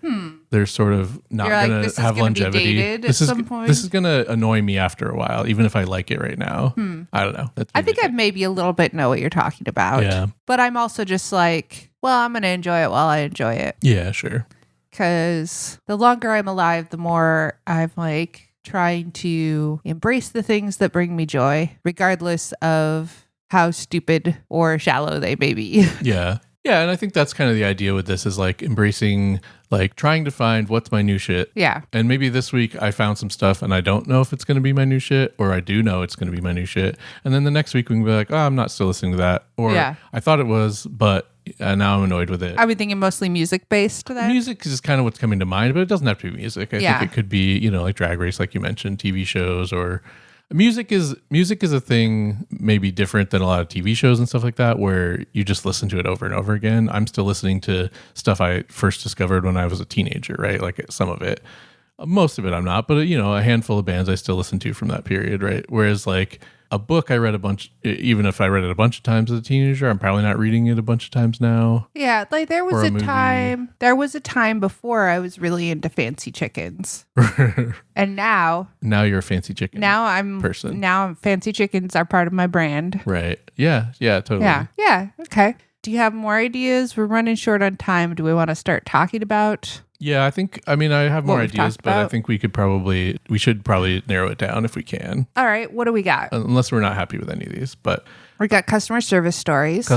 [SPEAKER 1] sort of not going to have longevity.
[SPEAKER 3] This
[SPEAKER 1] is going to annoy me after a while, even if I like it right now. I don't know.
[SPEAKER 3] I think I maybe a little bit know what you're talking about.
[SPEAKER 1] Yeah.
[SPEAKER 3] But I'm also just like, well, I'm going to enjoy it while I enjoy it.
[SPEAKER 1] Yeah, sure.
[SPEAKER 3] Because the longer I'm alive, the more I'm like trying to embrace the things that bring me joy, regardless of how stupid or shallow they may be.
[SPEAKER 1] Yeah. Yeah, and I think that's kind of the idea with this is like embracing, like trying to find what's my new shit.
[SPEAKER 3] Yeah.
[SPEAKER 1] And maybe this week I found some stuff and I don't know if it's going to be my new shit, or I do know it's going to be my new shit. And then the next week we can be like, oh, I'm not still listening to that. Or I thought it was, but now I'm annoyed with it.
[SPEAKER 3] Are we thinking mostly music based then?
[SPEAKER 1] Music is kind of what's coming to mind, but it doesn't have to be music. I think it could be, like Drag Race, like you mentioned, TV shows, or music is a thing maybe different than a lot of TV shows and stuff like that, where you just listen to it over and over again. I'm still listening to stuff I first discovered when I was a teenager, right? Like some of it, most of it I'm not, but a handful of bands I still listen to from that period, right? Whereas like a book I read a bunch, even if I read it a bunch of times as a teenager, I'm probably not reading it a bunch of times now.
[SPEAKER 3] Yeah, like there was a time before I was really into fancy chickens. And now
[SPEAKER 1] you're a fancy chicken.
[SPEAKER 3] Person. Now fancy chickens are part of my brand.
[SPEAKER 1] Right. Yeah, totally.
[SPEAKER 3] Yeah. Okay. Do you have more ideas? We're running short on time. Do we want to start talking about?
[SPEAKER 1] Yeah, I have more ideas, but I think we should probably narrow it down if we can.
[SPEAKER 3] All right. What do we got?
[SPEAKER 1] Unless we're not happy with any of these, but
[SPEAKER 3] we got customer service stories.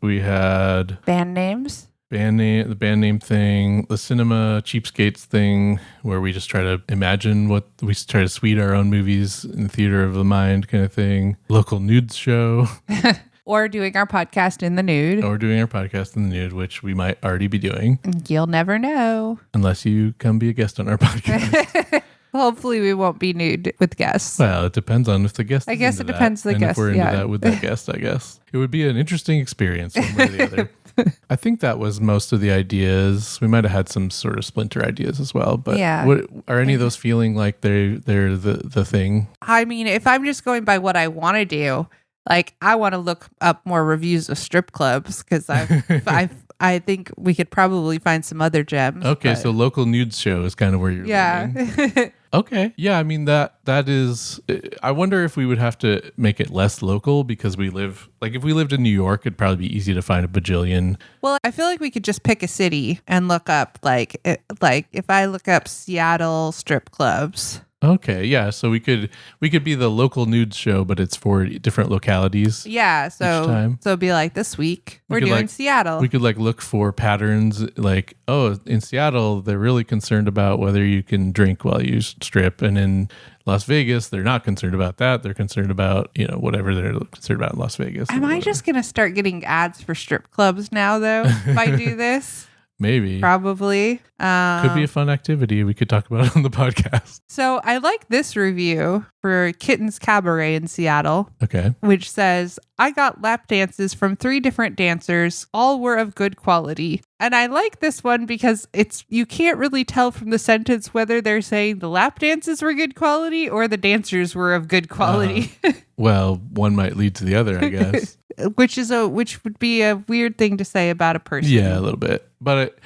[SPEAKER 1] We had
[SPEAKER 3] band names.
[SPEAKER 1] The band name thing, the cinema Cheapskates thing, where we just try to imagine we try to suite our own movies in the theater of the mind kind of thing. Local Newds show.
[SPEAKER 3] Or doing our podcast in the nude.
[SPEAKER 1] Which we might already be doing.
[SPEAKER 3] You'll never know.
[SPEAKER 1] Unless you come be a guest on our podcast.
[SPEAKER 3] Hopefully we won't be nude with guests.
[SPEAKER 1] Well, it depends on if the guest
[SPEAKER 3] I guess it depends on the guest.
[SPEAKER 1] If we're into that with that guest, I guess. It would be an interesting experience one way or the other. I think that was most of the ideas. We might have had some sort of splinter ideas as well. But are any of those feeling like they're the thing?
[SPEAKER 3] I mean, if I'm just going by what I want to do, like, I want to look up more reviews of strip clubs because I think we could probably find some other gems.
[SPEAKER 1] Okay, so local Newds show is kind of where you're leaning. Okay. Yeah, I mean, that is... I wonder if we would have to make it less local because we live... Like, if we lived in New York, it'd probably be easy to find a bajillion.
[SPEAKER 3] Well, I feel like we could just pick a city and look up, like if I look up Seattle strip clubs...
[SPEAKER 1] Okay, yeah. So we could be the local Newds show, but it's for different localities.
[SPEAKER 3] Yeah, so it'd be like this week we're doing Seattle.
[SPEAKER 1] We could like look for patterns, like, oh, in Seattle they're really concerned about whether you can drink while you strip, and in Las Vegas they're not concerned about that. They're concerned about whatever they're concerned about in Las Vegas.
[SPEAKER 3] Am I just gonna start getting ads for strip clubs now though if I do this?
[SPEAKER 1] Maybe.
[SPEAKER 3] Probably.
[SPEAKER 1] Could be a fun activity we could talk about on the podcast.
[SPEAKER 3] So I like this review for Kittens Cabaret in Seattle,
[SPEAKER 1] Okay.
[SPEAKER 3] which says, I got lap dances from 3 different dancers. All were of good quality. And I like this one because you can't really tell from the sentence whether they're saying the lap dances were good quality or the dancers were of good quality.
[SPEAKER 1] Well, one might lead to the other, I guess.
[SPEAKER 3] which would be a weird thing to say about a person.
[SPEAKER 1] Yeah, a little bit. But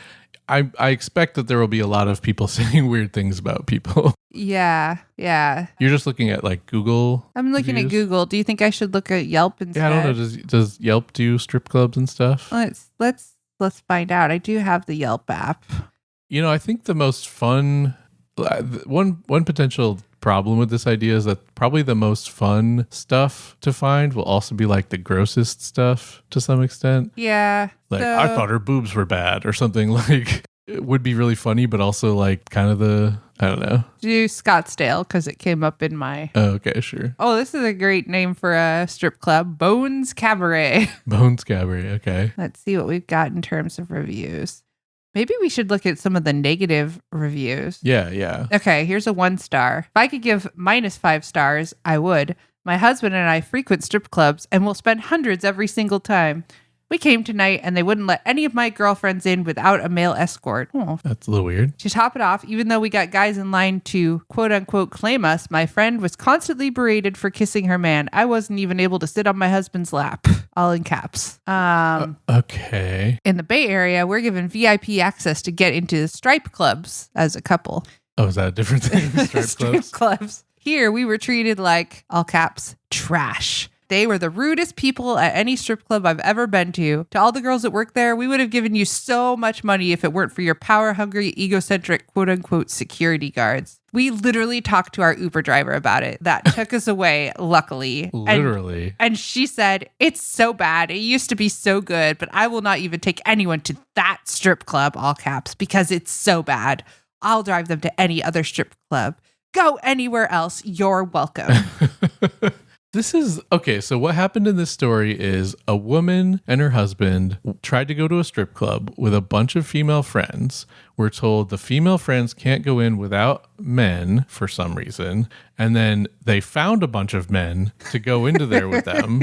[SPEAKER 1] I expect that there will be a lot of people saying weird things about people.
[SPEAKER 3] Yeah.
[SPEAKER 1] You're just looking at like Google.
[SPEAKER 3] I'm looking at
[SPEAKER 1] reviews?
[SPEAKER 3] Google. Do you think I should look at Yelp instead?
[SPEAKER 1] Yeah, I don't know. Does Yelp do strip clubs and stuff?
[SPEAKER 3] Let's find out. I do have the Yelp app.
[SPEAKER 1] You know, I think the most fun one potential problem with this idea is that probably the most fun stuff to find will also be like the grossest stuff to some extent.
[SPEAKER 3] Yeah.
[SPEAKER 1] Like, I thought her boobs were bad or something. Like, it would be really funny, but also like kind of I don't know.
[SPEAKER 3] Do Scottsdale because it came up in my.
[SPEAKER 1] Oh, okay, sure.
[SPEAKER 3] Oh, this is a great name for a strip club. Bones Cabaret.
[SPEAKER 1] Bones Cabaret. Okay.
[SPEAKER 3] Let's see what we've got in terms of reviews. Maybe we should look at some of the negative reviews.
[SPEAKER 1] Yeah.
[SPEAKER 3] Okay, here's a 1 star. If I could give -5 stars, I would. My husband and I frequent strip clubs and will spend hundreds every single time. We came tonight and they wouldn't let any of my girlfriends in without a male escort. Oh.
[SPEAKER 1] That's a little weird.
[SPEAKER 3] To top it off, even though we got guys in line to quote unquote claim us, my friend was constantly berated for kissing her man. I wasn't even able to sit on my husband's lap. All in caps.
[SPEAKER 1] Okay.
[SPEAKER 3] In the Bay Area, we're given VIP access to get into stripe clubs as a couple.
[SPEAKER 1] Oh, is that a different thing? Strip
[SPEAKER 3] clubs. Here, we were treated like, all caps, trash. They were the rudest people at any strip club I've ever been to. To all the girls that work there, we would have given you so much money if it weren't for your power-hungry, egocentric, quote-unquote, security guards. We literally talked to our Uber driver about it. That took us away, luckily.
[SPEAKER 1] Literally.
[SPEAKER 3] And she said, it's so bad. It used to be so good, but I will not even take anyone to that strip club, all caps, because it's so bad. I'll drive them to any other strip club. Go anywhere else. You're welcome.
[SPEAKER 1] This is okay. So what happened in this story is a woman and her husband tried to go to a strip club with a bunch of female friends. We're told the female friends can't go in without men for some reason. And then they found a bunch of men to go into there with them.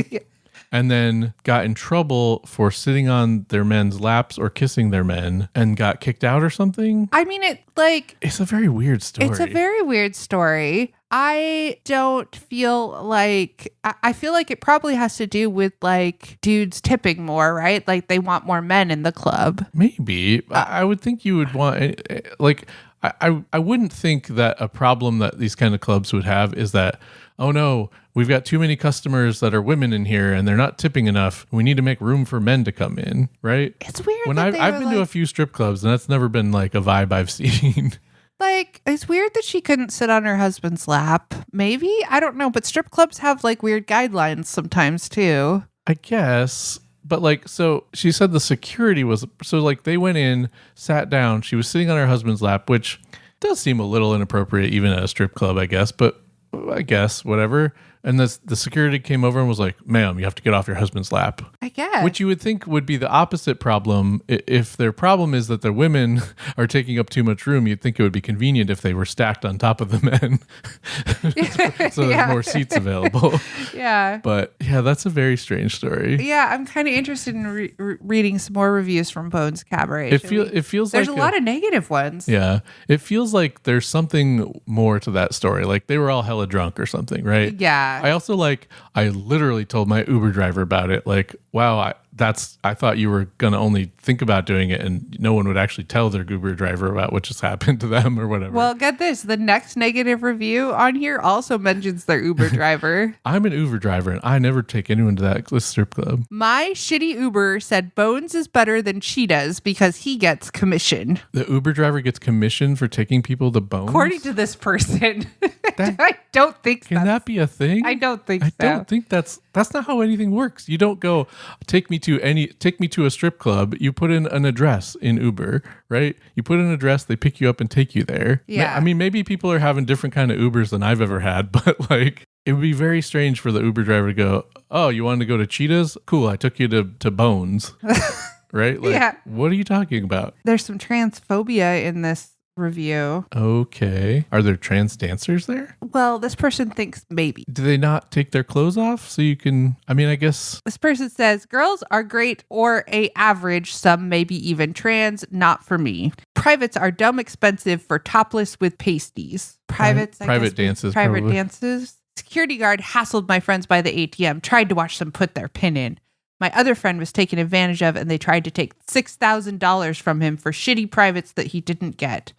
[SPEAKER 1] And then got in trouble for sitting on their men's laps or kissing their men and got kicked out or something.
[SPEAKER 3] I mean,
[SPEAKER 1] it's a very weird story.
[SPEAKER 3] It's a very weird story. I don't feel like, I feel like it probably has to do with like dudes tipping more, right? Like they want more men in the club.
[SPEAKER 1] Maybe. I would think you would want, like, I wouldn't think that a problem that these kind of clubs would have is that, oh no, we've got too many customers that are women in here and they're not tipping enough. We need to make room for men to come in, right?
[SPEAKER 3] It's weird.
[SPEAKER 1] When I've been to a few strip clubs and that's never been like a vibe I've seen.
[SPEAKER 3] Like, it's weird that she couldn't sit on her husband's lap. Maybe? I don't know. But strip clubs have like weird guidelines sometimes too.
[SPEAKER 1] I guess. But like, so she said the security was, so like they went in, sat down. She was sitting on her husband's lap, which does seem a little inappropriate even at a strip club, I guess. But I guess, whatever. And the security came over and was like, ma'am, you have to get off your husband's lap.
[SPEAKER 3] I guess.
[SPEAKER 1] Which you would think would be the opposite problem. If their problem is that the women are taking up too much room, you'd think it would be convenient if they were stacked on top of the men. So there's more seats available.
[SPEAKER 3] Yeah.
[SPEAKER 1] But yeah, that's a very strange story.
[SPEAKER 3] Yeah, I'm kind of interested in reading some more reviews from Bones Cabaret.
[SPEAKER 1] It feels
[SPEAKER 3] there's
[SPEAKER 1] like
[SPEAKER 3] a lot of negative ones.
[SPEAKER 1] Yeah. It feels like there's something more to that story. Like they were all hella drunk or something, right?
[SPEAKER 3] Yeah.
[SPEAKER 1] I literally told my Uber driver about it. Like, wow, I thought you were going to only think about doing it and no one would actually tell their Uber driver about what just happened to them or whatever.
[SPEAKER 3] Well, get this. The next negative review on here also mentions their Uber driver.
[SPEAKER 1] I'm an Uber driver and I never take anyone to that strip club.
[SPEAKER 3] My shitty Uber said Bones is better than Cheetahs because he gets commission.
[SPEAKER 1] The Uber driver gets commission for taking people to Bones?
[SPEAKER 3] According to this person. I don't think so.
[SPEAKER 1] Can that be a thing?
[SPEAKER 3] I don't think so.
[SPEAKER 1] I don't think that's not how anything works. You don't go take me to a strip club. You put in an address in Uber, right? You put in an address, they pick you up and take you there.
[SPEAKER 3] Yeah.
[SPEAKER 1] I mean, maybe people are having different kind of Ubers than I've ever had, but like it would be very strange for the Uber driver to go, "Oh, you wanted to go to Cheetahs? Cool, I took you to Bones." right? Like,
[SPEAKER 3] Yeah.
[SPEAKER 1] what are you talking about?
[SPEAKER 3] There's some transphobia in this review.
[SPEAKER 1] Okay. Are there trans dancers there?
[SPEAKER 3] Well, this person thinks maybe.
[SPEAKER 1] Do they not take their clothes off so you can, I mean, I guess.
[SPEAKER 3] This person says, girls are great or a average, some maybe even trans, not for me. Privates are dumb expensive for topless with pasties. Privates, I
[SPEAKER 1] Private
[SPEAKER 3] guess,
[SPEAKER 1] dances,
[SPEAKER 3] Private
[SPEAKER 1] probably.
[SPEAKER 3] dances. Security guard hassled my friends by the ATM, tried to watch them put their pin in. My other friend was taken advantage of and they tried to take $6,000 from him for shitty privates that he didn't get.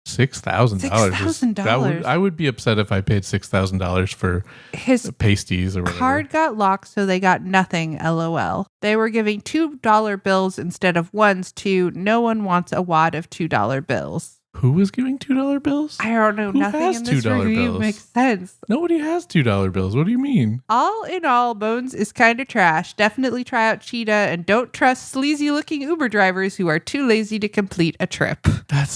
[SPEAKER 1] $6,000.
[SPEAKER 3] $6,000.
[SPEAKER 1] I would be upset if I paid $6,000 for
[SPEAKER 3] His
[SPEAKER 1] pasties or whatever.
[SPEAKER 3] card got locked, so they got nothing, LOL. They were giving $2 bills instead of ones to no one wants a wad of $2 bills.
[SPEAKER 1] Who was giving $2 bills?
[SPEAKER 3] I don't know.
[SPEAKER 1] Who
[SPEAKER 3] Nothing
[SPEAKER 1] has
[SPEAKER 3] in this
[SPEAKER 1] $2
[SPEAKER 3] review
[SPEAKER 1] bills?
[SPEAKER 3] makes sense.
[SPEAKER 1] Nobody has $2 bills. What do you mean?
[SPEAKER 3] All in all, Bones is kind of trash. Definitely try out Cheetah and don't trust sleazy looking Uber drivers who are too lazy to complete a trip.
[SPEAKER 1] That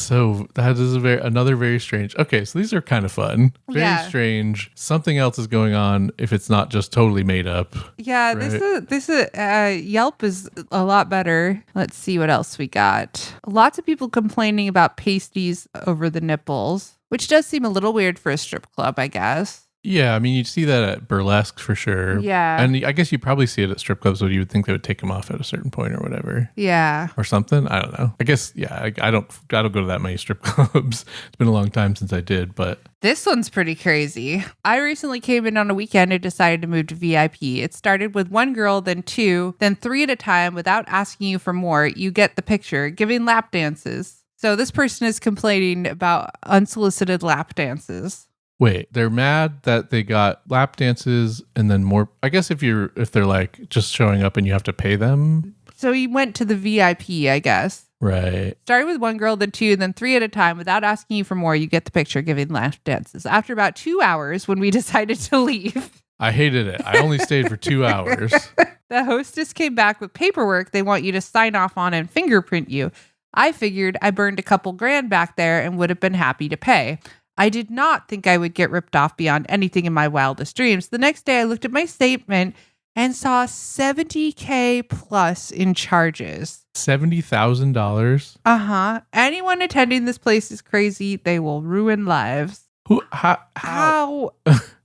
[SPEAKER 1] is another very strange. Okay, so these are kind of fun. Very strange. Something else is going on if it's not just totally made up.
[SPEAKER 3] Yeah,
[SPEAKER 1] Right.
[SPEAKER 3] this is Yelp is a lot better. Let's see what else we got. Lots of people complaining about pasties over the nipples, which does seem a little weird for a strip club, I guess.
[SPEAKER 1] Yeah, I mean, you'd see that at burlesque for sure.
[SPEAKER 3] Yeah.
[SPEAKER 1] And I guess you probably see it at strip clubs, but you would think they would take them off at a certain point or whatever.
[SPEAKER 3] Yeah.
[SPEAKER 1] Or something. I don't know. I guess, yeah, I don't go to that many strip clubs. It's been a long time since I did, but.
[SPEAKER 3] This one's pretty crazy. I recently came in on a weekend and decided to move to VIP. It started with one girl, then two, then three at a time without asking you for more. You get the picture, giving lap dances. So this person is complaining about unsolicited lap dances.
[SPEAKER 1] Wait, they're mad that they got lap dances and then more. I guess if they're like just showing up and you have to pay them.
[SPEAKER 3] So he went to the VIP, I guess.
[SPEAKER 1] Right.
[SPEAKER 3] Started with one girl, then two, then three at a time without asking you for more. You get the picture, giving lap dances. After about 2 hours, when we decided to leave,
[SPEAKER 1] I hated it. I only stayed for 2 hours.
[SPEAKER 3] the hostess came back with paperwork they want you to sign off on and fingerprint you. I figured I burned a couple grand back there and would have been happy to pay. I did not think I would get ripped off beyond anything in my wildest dreams. The next day I looked at my statement and saw $70K plus in charges.
[SPEAKER 1] $70,000.
[SPEAKER 3] Uh-huh. Anyone attending this place is crazy. They will ruin lives. How?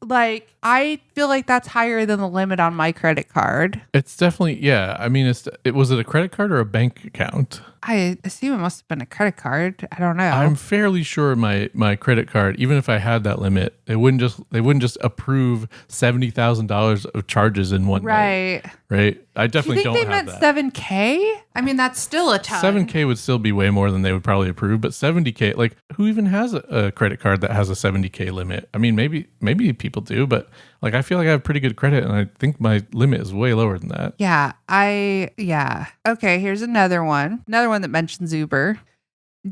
[SPEAKER 3] Like, I feel like that's higher than the limit on my credit card.
[SPEAKER 1] It's definitely, yeah. I mean, was it a credit card or a bank account?
[SPEAKER 3] I assume it must have been a credit card. I don't know.
[SPEAKER 1] I'm fairly sure my credit card, even if I had that limit, they wouldn't just approve $70,000 of charges in one night. Right. I definitely
[SPEAKER 3] Do you think
[SPEAKER 1] don't
[SPEAKER 3] they
[SPEAKER 1] have
[SPEAKER 3] meant
[SPEAKER 1] that.
[SPEAKER 3] $7K? I mean, that's still a ton.
[SPEAKER 1] 7K would still be way more than they would probably approve, but 70K, like who even has a credit card that has a 70K limit? I mean, maybe people do, but like I feel like I have pretty good credit and I think my limit is way lower than that.
[SPEAKER 3] Yeah. Okay, here's another one. Another one that mentions Uber.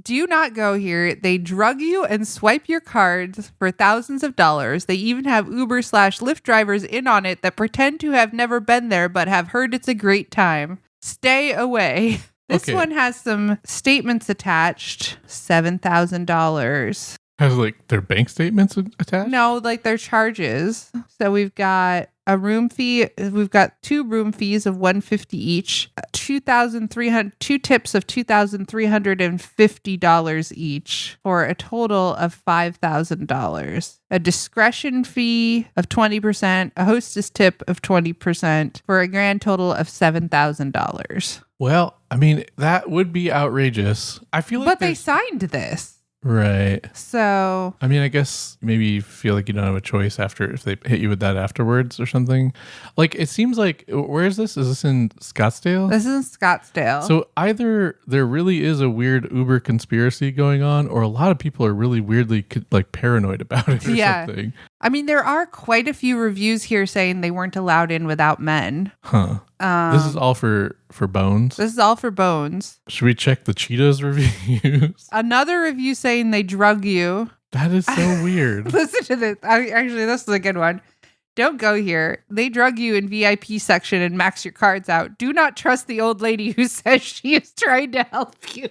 [SPEAKER 3] Do not go here. They drug you and swipe your cards for thousands of dollars. They even have Uber/Lyft drivers in on it that pretend to have never been there but have heard it's a great time. Stay away. This one has some statements attached. $7,000.
[SPEAKER 1] Has like their bank statements attached?
[SPEAKER 3] No, like their charges. So we've got a room fee. We've got 2 room fees of $150 each. 2,300. 2 tips of $2,350 each for a total of $5,000. A discretion fee of 20%. A hostess tip of 20% for a grand total of $7,000.
[SPEAKER 1] Well, I mean that would be outrageous. I feel like,
[SPEAKER 3] but they signed this.
[SPEAKER 1] Right.
[SPEAKER 3] So,
[SPEAKER 1] I mean, I guess maybe you feel like you don't have a choice if they hit you with that afterwards or something. Like, it seems like, where is this? Is this in Scottsdale?
[SPEAKER 3] this is in Scottsdale.
[SPEAKER 1] So either there really is a weird Uber conspiracy going on, or a lot of people are really weirdly like paranoid about it or something.
[SPEAKER 3] I mean, there are quite a few reviews here saying they weren't allowed in without men.
[SPEAKER 1] Huh. This is all for Bones.
[SPEAKER 3] This is all for Bones.
[SPEAKER 1] Should we check the Cheetahs reviews?
[SPEAKER 3] Another review saying they drug you.
[SPEAKER 1] That is so weird.
[SPEAKER 3] Listen to this. Actually, this is a good one. Don't go here. They drug you in VIP section and max your cards out. Do not trust the old lady who says she is trying to help you.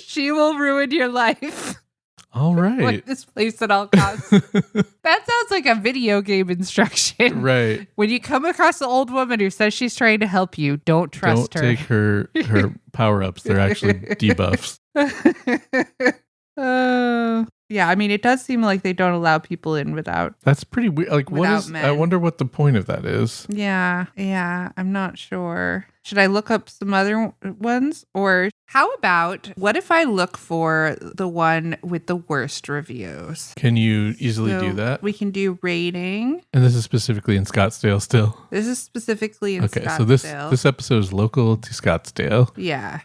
[SPEAKER 3] She will ruin your life.
[SPEAKER 1] All right.
[SPEAKER 3] Like this place at all costs. That sounds like a video game instruction.
[SPEAKER 1] Right.
[SPEAKER 3] When you come across an old woman who says she's trying to help you, don't trust
[SPEAKER 1] Don't
[SPEAKER 3] her.
[SPEAKER 1] take her power-ups. They're actually debuffs.
[SPEAKER 3] Yeah, I mean, it does seem like they don't allow people in without.
[SPEAKER 1] That's pretty weird. Like, what
[SPEAKER 3] Without
[SPEAKER 1] is?
[SPEAKER 3] men.
[SPEAKER 1] I wonder what the point of that is.
[SPEAKER 3] Yeah, I'm not sure. Should I look up some other ones? Or how about, what if I look for the one with the worst reviews?
[SPEAKER 1] Can you easily
[SPEAKER 3] So
[SPEAKER 1] do that?
[SPEAKER 3] We can do rating.
[SPEAKER 1] And this is specifically in Scottsdale still.
[SPEAKER 3] This is specifically in Scottsdale.
[SPEAKER 1] So this episode is local to Scottsdale.
[SPEAKER 3] Yeah.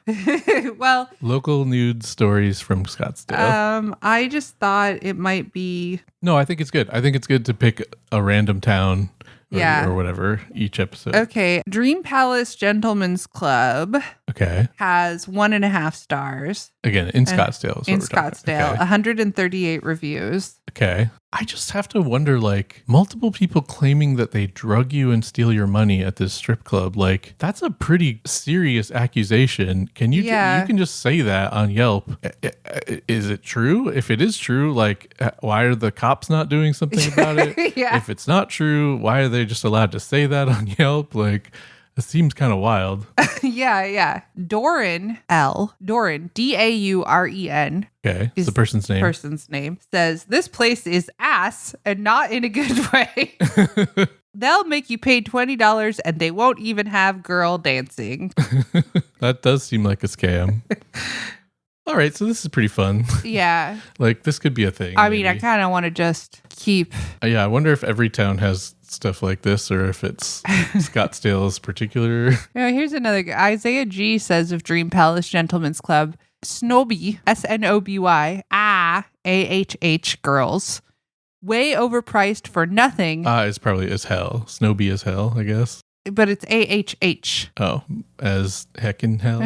[SPEAKER 3] Well,
[SPEAKER 1] Local nude stories from Scottsdale.
[SPEAKER 3] I just thought it might be.
[SPEAKER 1] No, I think it's good. I think it's good to pick a random town
[SPEAKER 3] Yeah.
[SPEAKER 1] or whatever each episode.
[SPEAKER 3] Okay. Dream Palace Gentlemen's Club
[SPEAKER 1] Okay.
[SPEAKER 3] has 1.5 stars.
[SPEAKER 1] Again, in Scottsdale. Is
[SPEAKER 3] In
[SPEAKER 1] what we're talking
[SPEAKER 3] Scottsdale,
[SPEAKER 1] about.
[SPEAKER 3] 138 reviews.
[SPEAKER 1] Okay. I just have to wonder, like, multiple people claiming that they drug you and steal your money at this strip club. Like, that's a pretty serious accusation. Can you,
[SPEAKER 3] Yeah.
[SPEAKER 1] you can just say that on Yelp. Is it true? If it is true, like, why are the cops not doing something about it?
[SPEAKER 3] Yeah.
[SPEAKER 1] If it's not true, why are they just allowed to say that on Yelp? Like, it seems kind of wild.
[SPEAKER 3] Yeah. Doran, Dauren,
[SPEAKER 1] Okay. It's
[SPEAKER 3] is
[SPEAKER 1] the person's name.
[SPEAKER 3] person's name, says this place is ass and not in a good way. They'll make you pay $20 and they won't even have girl dancing.
[SPEAKER 1] That does seem like a scam. All right. So this is pretty fun.
[SPEAKER 3] Yeah.
[SPEAKER 1] Like, this could be a thing.
[SPEAKER 3] I mean, I
[SPEAKER 1] maybe.
[SPEAKER 3] kind of want to just keep.
[SPEAKER 1] Yeah, I wonder if every town has stuff like this or if it's Scottsdale's particular.
[SPEAKER 3] Here's another guy. Isaiah G says of Dream Palace Gentlemen's Club, Snoby, Snoby, AHH girls. Way overpriced for nothing,
[SPEAKER 1] It's probably as hell. Snowy as hell, I guess.
[SPEAKER 3] but it's AHH.
[SPEAKER 1] Oh, as heckin' hell.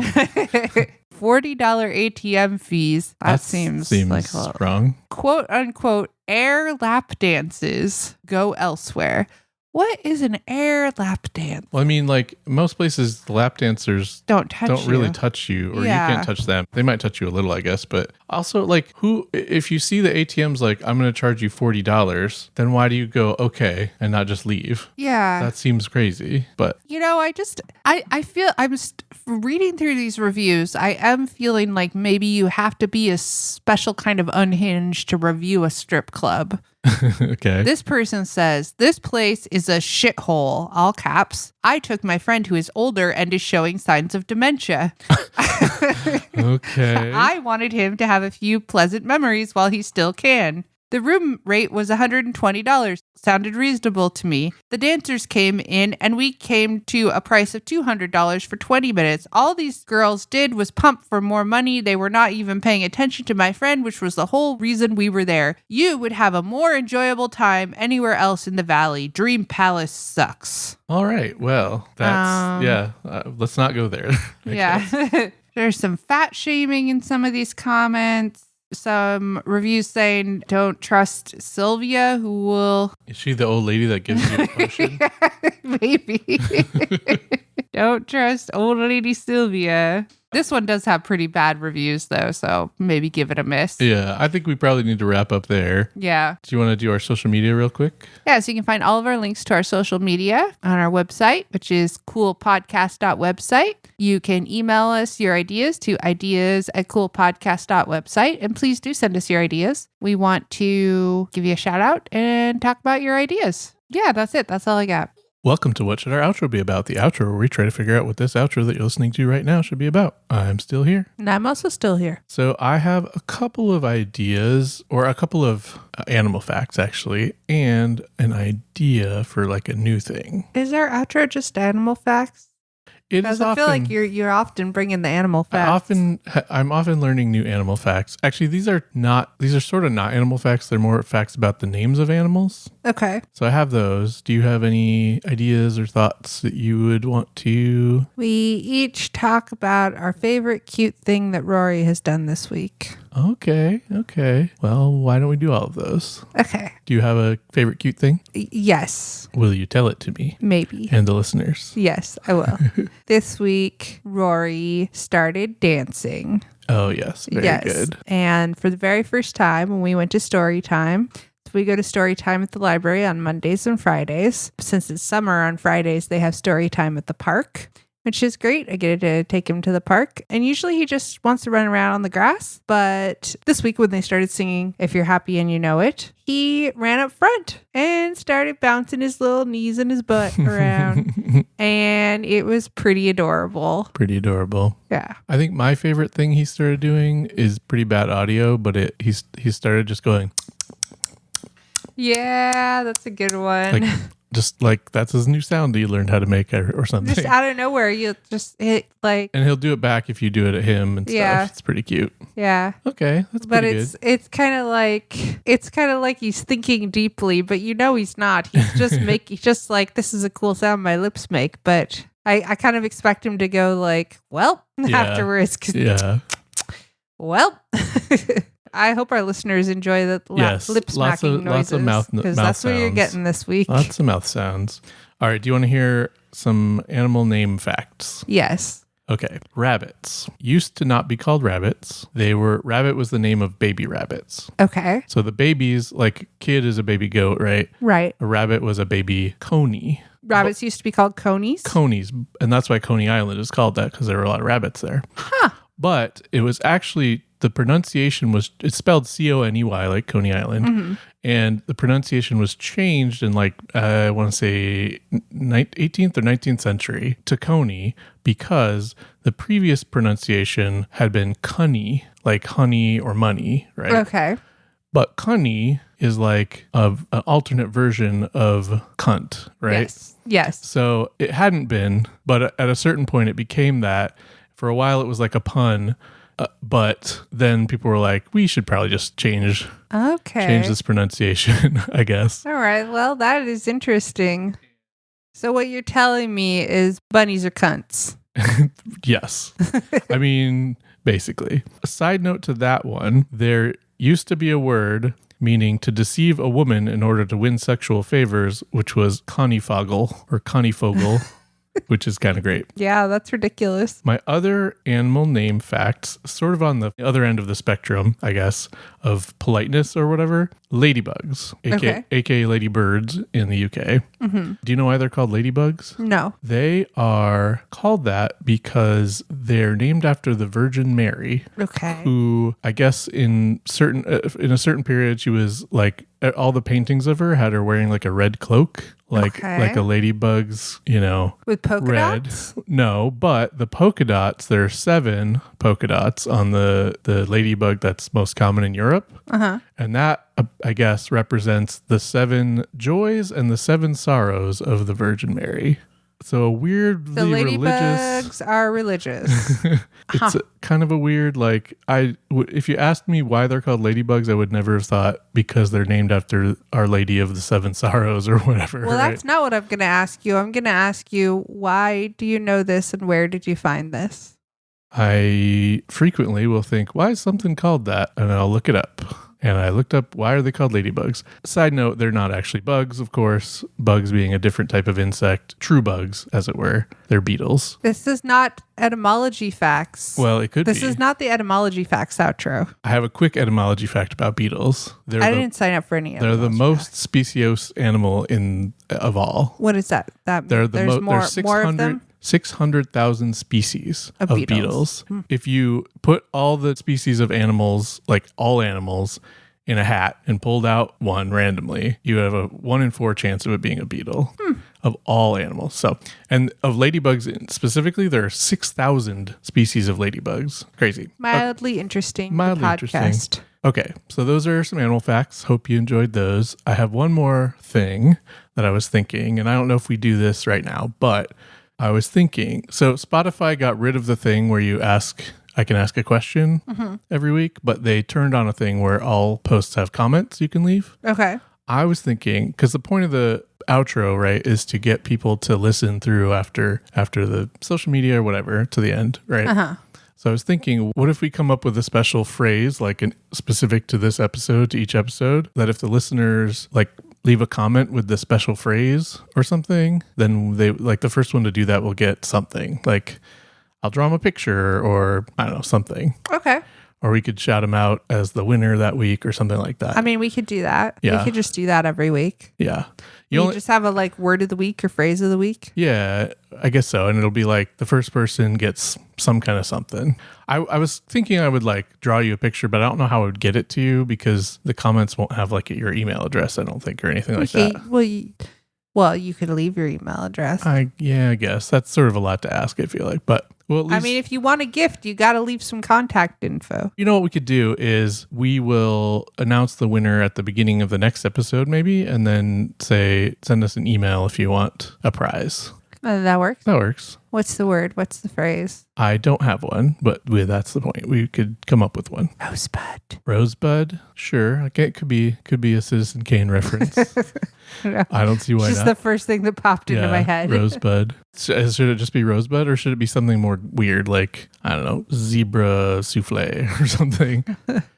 [SPEAKER 3] $40 ATM fees. That seems like a lot.
[SPEAKER 1] strong.
[SPEAKER 3] Quote unquote air lap dances go elsewhere. What is an air lap dance?
[SPEAKER 1] Well, I mean, like, most places, the lap dancers
[SPEAKER 3] Don't touch
[SPEAKER 1] don't
[SPEAKER 3] you.
[SPEAKER 1] really touch you, or
[SPEAKER 3] Yeah.
[SPEAKER 1] you can't touch them. They might touch you a little, I guess, but also, like, if you see the ATM's like, I'm going to charge you $40, then why do you go, okay, and not just leave?
[SPEAKER 3] Yeah.
[SPEAKER 1] That seems crazy, but
[SPEAKER 3] I feel reading through these reviews, I am feeling like maybe you have to be a special kind of unhinged to review a strip club.
[SPEAKER 1] okay.
[SPEAKER 3] This person says, this place is a shithole, all caps. I took my friend who is older and is showing signs of dementia.
[SPEAKER 1] Okay.
[SPEAKER 3] I wanted him to have a few pleasant memories while he still can. The room rate was $120. Sounded reasonable to me. The dancers came in and we came to a price of $200 for 20 minutes. All these girls did was pump for more money. They were not even paying attention to my friend, which was the whole reason we were there. You would have a more enjoyable time anywhere else in the valley. Dream Palace sucks.
[SPEAKER 1] All right. Well, that's, let's not go there. I guess.
[SPEAKER 3] Yeah. There's some fat shaming in some of these comments. Some reviews saying don't trust Sylvia, who will
[SPEAKER 1] Is she the old lady that gives you the potion?
[SPEAKER 3] maybe don't trust old lady Sylvia. This one does have pretty bad reviews though, so maybe give it a miss.
[SPEAKER 1] Yeah, I think we probably need to wrap up there.
[SPEAKER 3] Yeah.
[SPEAKER 1] Do you want to do our social media real quick?
[SPEAKER 3] Yeah, so you can find all of our links to our social media on our website, which is coolpodcast.website. You can email us your ideas to ideas@coolpodcast.website. And please do send us your ideas. We want to give you a shout out and talk about your ideas. Yeah, that's it. That's all I got.
[SPEAKER 1] Welcome to What Should Our Outro Be About? The outro where we try to figure out what this outro that you're listening to right now should be about. I'm still here.
[SPEAKER 3] And I'm also still here.
[SPEAKER 1] So I have a couple of ideas, or a couple of animal facts actually, and an idea for like a new thing.
[SPEAKER 3] Is our outro just animal facts?
[SPEAKER 1] It is
[SPEAKER 3] I
[SPEAKER 1] often,
[SPEAKER 3] feel like you're often bringing the animal facts.
[SPEAKER 1] I'm often learning new animal facts. Actually, these are sort of not animal facts. They're more facts about the names of animals.
[SPEAKER 3] Okay.
[SPEAKER 1] So I have those. Do you have any ideas or thoughts that you would want to?
[SPEAKER 3] We each talk about our favorite cute thing that Rory has done this week.
[SPEAKER 1] Okay. Well, why don't we do all of those?
[SPEAKER 3] Okay.
[SPEAKER 1] Do you have a favorite cute thing?
[SPEAKER 3] Yes.
[SPEAKER 1] Will you tell it to me
[SPEAKER 3] Maybe.
[SPEAKER 1] and the listeners?
[SPEAKER 3] Yes, I will. This week, Rory started dancing.
[SPEAKER 1] Oh, yes. Very good.
[SPEAKER 3] And for the very first time, when we went to story time, we go to story time at the library on Mondays and Fridays. Since it's summer, on Fridays, they have story time at the park, which is great. I get to take him to the park. And usually he just wants to run around on the grass. But this week when they started singing If You're Happy and You Know It, he ran up front and started bouncing his little knees and his butt around. And it was pretty adorable.
[SPEAKER 1] Pretty adorable.
[SPEAKER 3] Yeah.
[SPEAKER 1] I think my favorite thing he started doing is pretty bad audio, but he started just going...
[SPEAKER 3] Yeah, that's a good one.
[SPEAKER 1] Just like that's his new sound that he learned how to make or something.
[SPEAKER 3] Just out of nowhere, you just hit like...
[SPEAKER 1] And he'll do it back if you do it at him and stuff. It's pretty cute.
[SPEAKER 3] Yeah.
[SPEAKER 1] Okay, that's pretty good.
[SPEAKER 3] But it's kind of like he's thinking deeply, but he's not. He's just he's just like, this is a cool sound my lips make. But I kind of expect him to go like, well, afterwards.
[SPEAKER 1] Yeah.
[SPEAKER 3] Well. I hope our listeners enjoy the lip smacking noises.
[SPEAKER 1] Lots of mouth
[SPEAKER 3] because that's
[SPEAKER 1] sounds.
[SPEAKER 3] what you're getting this week.
[SPEAKER 1] Lots of mouth sounds. All right. Do you want to hear some animal name facts?
[SPEAKER 3] Yes.
[SPEAKER 1] Okay. Rabbits used to not be called rabbits. Rabbit was the name of baby rabbits.
[SPEAKER 3] Okay.
[SPEAKER 1] So the babies, like kid is a baby goat, right?
[SPEAKER 3] Right.
[SPEAKER 1] A rabbit was a baby coney.
[SPEAKER 3] Rabbits used to be called conies?
[SPEAKER 1] Conies. And that's why Coney Island is called that, because there were a lot of rabbits there.
[SPEAKER 3] Huh.
[SPEAKER 1] But it was actually... The pronunciation it's spelled Coney, like Coney Island. Mm-hmm. And the pronunciation was changed in I want to say 18th or 19th century to Coney because the previous pronunciation had been cunny, like honey or money, right?
[SPEAKER 3] Okay.
[SPEAKER 1] But cunny is like an alternate version of cunt, right?
[SPEAKER 3] Yes.
[SPEAKER 1] So it hadn't been, but at a certain point it became that. For a while it was like a pun. But then people were like, we should probably just change this pronunciation, I guess.
[SPEAKER 3] All right. Well, that is interesting. So what you're telling me is bunnies are cunts.
[SPEAKER 1] Yes. I mean, basically. A side note to that one, there used to be a word meaning to deceive a woman in order to win sexual favors, which was conifogel or conifogel. Which is kind of great.
[SPEAKER 3] Yeah, that's ridiculous.
[SPEAKER 1] My other animal name facts, sort of on the other end of the spectrum, I guess, of politeness or whatever, ladybugs, aka ladybirds in the UK. Mm-hmm. Do you know why they're called ladybugs?
[SPEAKER 3] No.
[SPEAKER 1] They are called that because they're named after the Virgin Mary.
[SPEAKER 3] Okay.
[SPEAKER 1] Who, I guess, in a certain period, she was like, all the paintings of her had her wearing like a red cloak. Like a ladybug's,
[SPEAKER 3] with polka
[SPEAKER 1] red.
[SPEAKER 3] dots?
[SPEAKER 1] No, but the polka dots, there are 7 polka dots on the ladybug that's most common in Europe.
[SPEAKER 3] Uh-huh.
[SPEAKER 1] And that, I guess, represents the 7 joys and the 7 sorrows of the Virgin Mary. So weirdly
[SPEAKER 3] the ladybugs
[SPEAKER 1] religious.
[SPEAKER 3] are religious.
[SPEAKER 1] It's kind of a weird, if you asked me why they're called ladybugs, I would never have thought because they're named after Our Lady of the 7 Sorrows or whatever.
[SPEAKER 3] Well,
[SPEAKER 1] right?
[SPEAKER 3] that's not what I'm going to ask you. I'm going to ask you, why do you know this and where did you find this?
[SPEAKER 1] I frequently will think, why is something called that? And I'll look it up. And I looked up, why are they called ladybugs? Side note, they're not actually bugs, of course. Bugs being a different type of insect. True bugs, as it were. They're beetles.
[SPEAKER 3] This is not etymology facts.
[SPEAKER 1] Well, it could be.
[SPEAKER 3] This is not the etymology facts outro.
[SPEAKER 1] I have a quick etymology fact about beetles.
[SPEAKER 3] I didn't sign up for any
[SPEAKER 1] They're the most speciose animal of all.
[SPEAKER 3] What is that?
[SPEAKER 1] There's
[SPEAKER 3] more of them?
[SPEAKER 1] 600,000 species of beetles. If you put all the species of animals, like all animals, in a hat and pulled out one randomly, you have a 1 in 4 chance of it being a beetle of all animals. So, and of ladybugs specifically, there are 6,000 species of ladybugs. Crazy.
[SPEAKER 3] Mildly interesting.
[SPEAKER 1] Mildly interesting. Okay, so those are some animal facts. Hope you enjoyed those. I have one more thing that I was thinking, and I don't know if we do this right now, but I was thinking, so Spotify got rid of the thing where I can ask a question every week, but they turned on a thing where all posts have comments you can leave.
[SPEAKER 3] Okay.
[SPEAKER 1] I was thinking, because the point of the outro, right, is to get people to listen through after the social media or whatever to the end, right?
[SPEAKER 3] Uh-huh.
[SPEAKER 1] So I was thinking, what if we come up with a special phrase, like specific to this episode, to each episode, that if the listeners like leave a comment with the special phrase or something, then they like the first one to do that will get something. Like I'll draw them a picture or I don't know, something.
[SPEAKER 3] Okay.
[SPEAKER 1] Or we could shout them out as the winner that week or something like that.
[SPEAKER 3] I mean, we could do that.
[SPEAKER 1] Yeah.
[SPEAKER 3] We could just do that every week.
[SPEAKER 1] Yeah.
[SPEAKER 3] You just have a like word of the week or phrase of the week.
[SPEAKER 1] Yeah, I guess so. And it'll be like the first person gets some kind of something. I was thinking I would like draw you a picture, but I don't know how I would get it to you because the comments won't have like your email address, I don't think, or anything like that.
[SPEAKER 3] Well, you could leave your email address.
[SPEAKER 1] I guess that's sort of a lot to ask, I feel like. But well, at least,
[SPEAKER 3] I mean, if you want a gift, you got to leave some contact info.
[SPEAKER 1] you know what we could do is we will announce the winner at the beginning of the next episode, maybe, and then say send us an email if you want a prize.
[SPEAKER 3] That works.
[SPEAKER 1] That works.
[SPEAKER 3] What's the word? What's the phrase?
[SPEAKER 1] I don't have one, but that's the point. We could come up with one.
[SPEAKER 3] Rosebud.
[SPEAKER 1] Rosebud, sure. Okay, it could be a Citizen Kane reference.
[SPEAKER 3] No.
[SPEAKER 1] I don't see why
[SPEAKER 3] Just
[SPEAKER 1] not.
[SPEAKER 3] the first thing that popped into my head.
[SPEAKER 1] Rosebud. Should it just be Rosebud, or should it be something more weird, like I don't know, zebra souffle or something?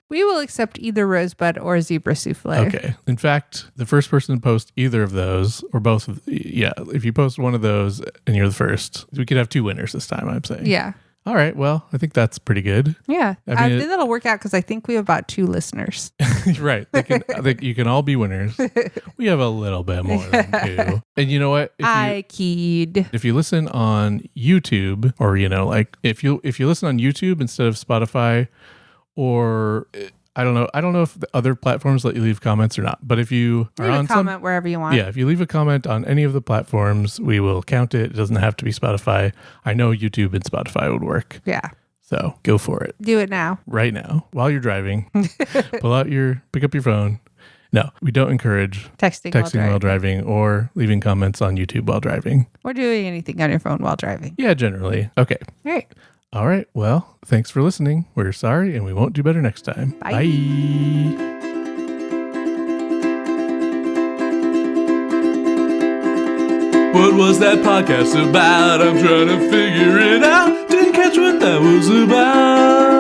[SPEAKER 3] We will accept either Rosebud or Zebra Souffle.
[SPEAKER 1] Okay. In fact, the first person to post either of those, or both, if you post one of those and you're the first, we could have two winners this time, I'm saying.
[SPEAKER 3] Yeah.
[SPEAKER 1] All right. Well, I think that's pretty good.
[SPEAKER 3] Yeah.
[SPEAKER 1] I mean,
[SPEAKER 3] think that'll work out because I think we have about 2 listeners.
[SPEAKER 1] Right. You can all be winners. We have a little bit more than 2. And you know what?
[SPEAKER 3] I keyed.
[SPEAKER 1] If you listen on YouTube, or if you listen on YouTube instead of Spotify, or I don't know if the other platforms let you leave comments or not, but if you are on
[SPEAKER 3] comment wherever you want.
[SPEAKER 1] Yeah, if you leave a comment on any of the platforms, we will count it. It doesn't have to be Spotify. I know YouTube and Spotify would work.
[SPEAKER 3] Yeah.
[SPEAKER 1] So go for it.
[SPEAKER 3] Do it now.
[SPEAKER 1] Right now, while you're driving. Pick up your phone. No, we don't encourage
[SPEAKER 3] texting
[SPEAKER 1] while driving or leaving comments on YouTube while driving.
[SPEAKER 3] Or doing anything on your phone while driving.
[SPEAKER 1] Yeah, generally. Okay.
[SPEAKER 3] All right.
[SPEAKER 1] All right. Well, thanks for listening. We're sorry, and we won't do better next time.
[SPEAKER 3] Bye.
[SPEAKER 1] Bye. What was that podcast about? I'm trying to figure it out. Didn't catch what that was about.